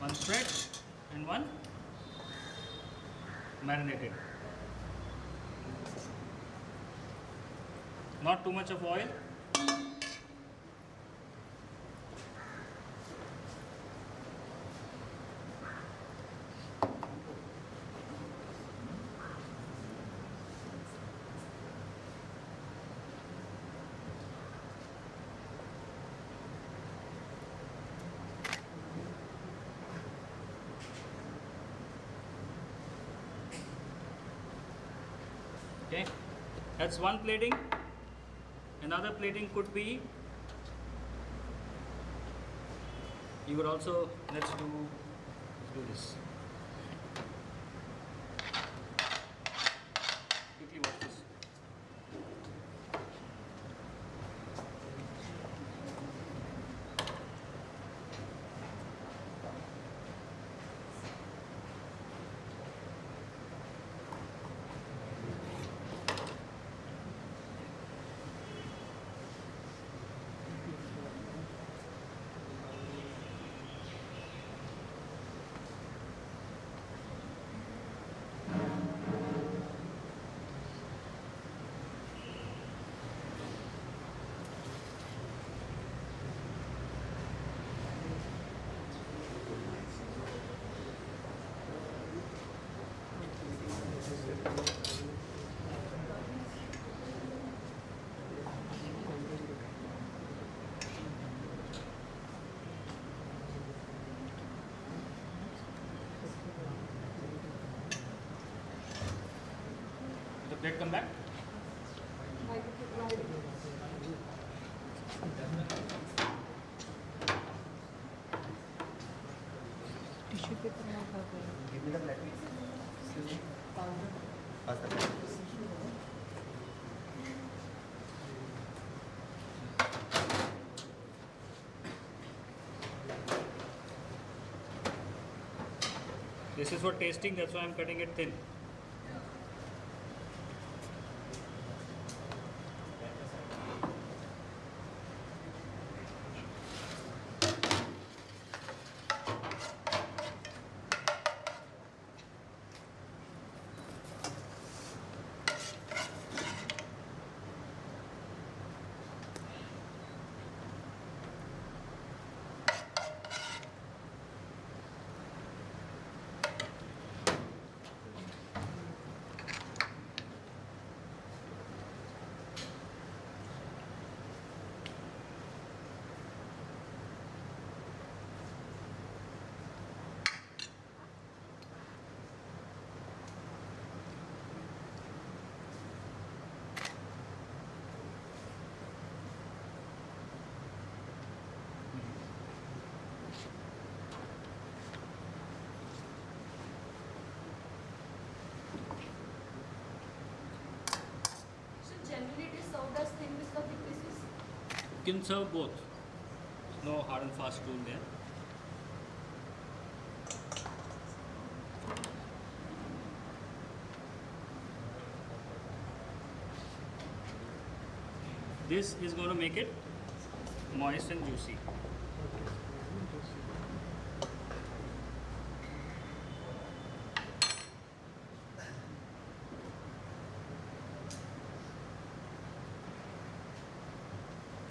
Speaker 1: One fresh and one marinated. Not too much of oil. Okay, that's one plating. Another plating could be, you would also, let's do this. Quickly watch this. The plate come back.
Speaker 5: Tissue paper ना कर रहे हैं।
Speaker 7: Give me the black piece. Pass the black piece.
Speaker 1: This is for tasting, that's why I'm cutting it thin.
Speaker 3: So generally it is served as thin with the big pieces.
Speaker 1: You can serve both. No hard and fast rule there. This is going to make it moist and juicy.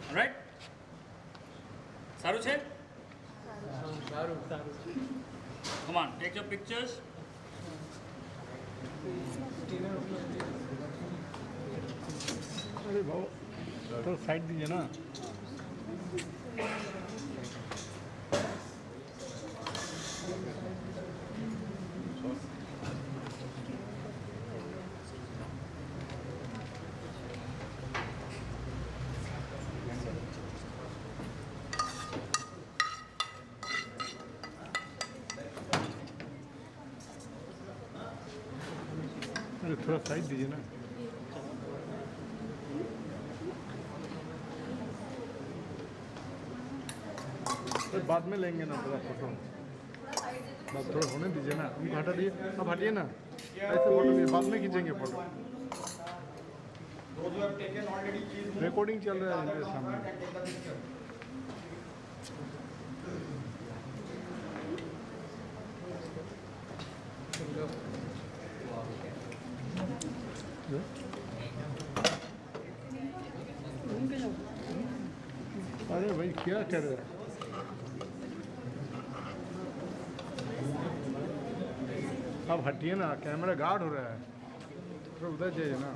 Speaker 1: Alright? Saru છે? Come on, take your pictures.
Speaker 2: अरे भाऊ तो side दीजिए ना। अरे थोड़ा side दीजिए ना। तो बाद में लेंगे ना थोड़ा फोटो, बस थोड़ा होने दीजिए ना, उनको हटा दिए, अब हटिए ना, ऐसे फोटो लिए बाद में खींचेंगे photo.
Speaker 6: Those who have taken already, please move.
Speaker 2: Recording चल रहा है इनके सामने।
Speaker 6: And take the picture.
Speaker 2: अरे भाई क्या कर रहे हैं? अब हटिए ना, कैमरा गार्ड हो रहा है, तो उधर जाइए ना।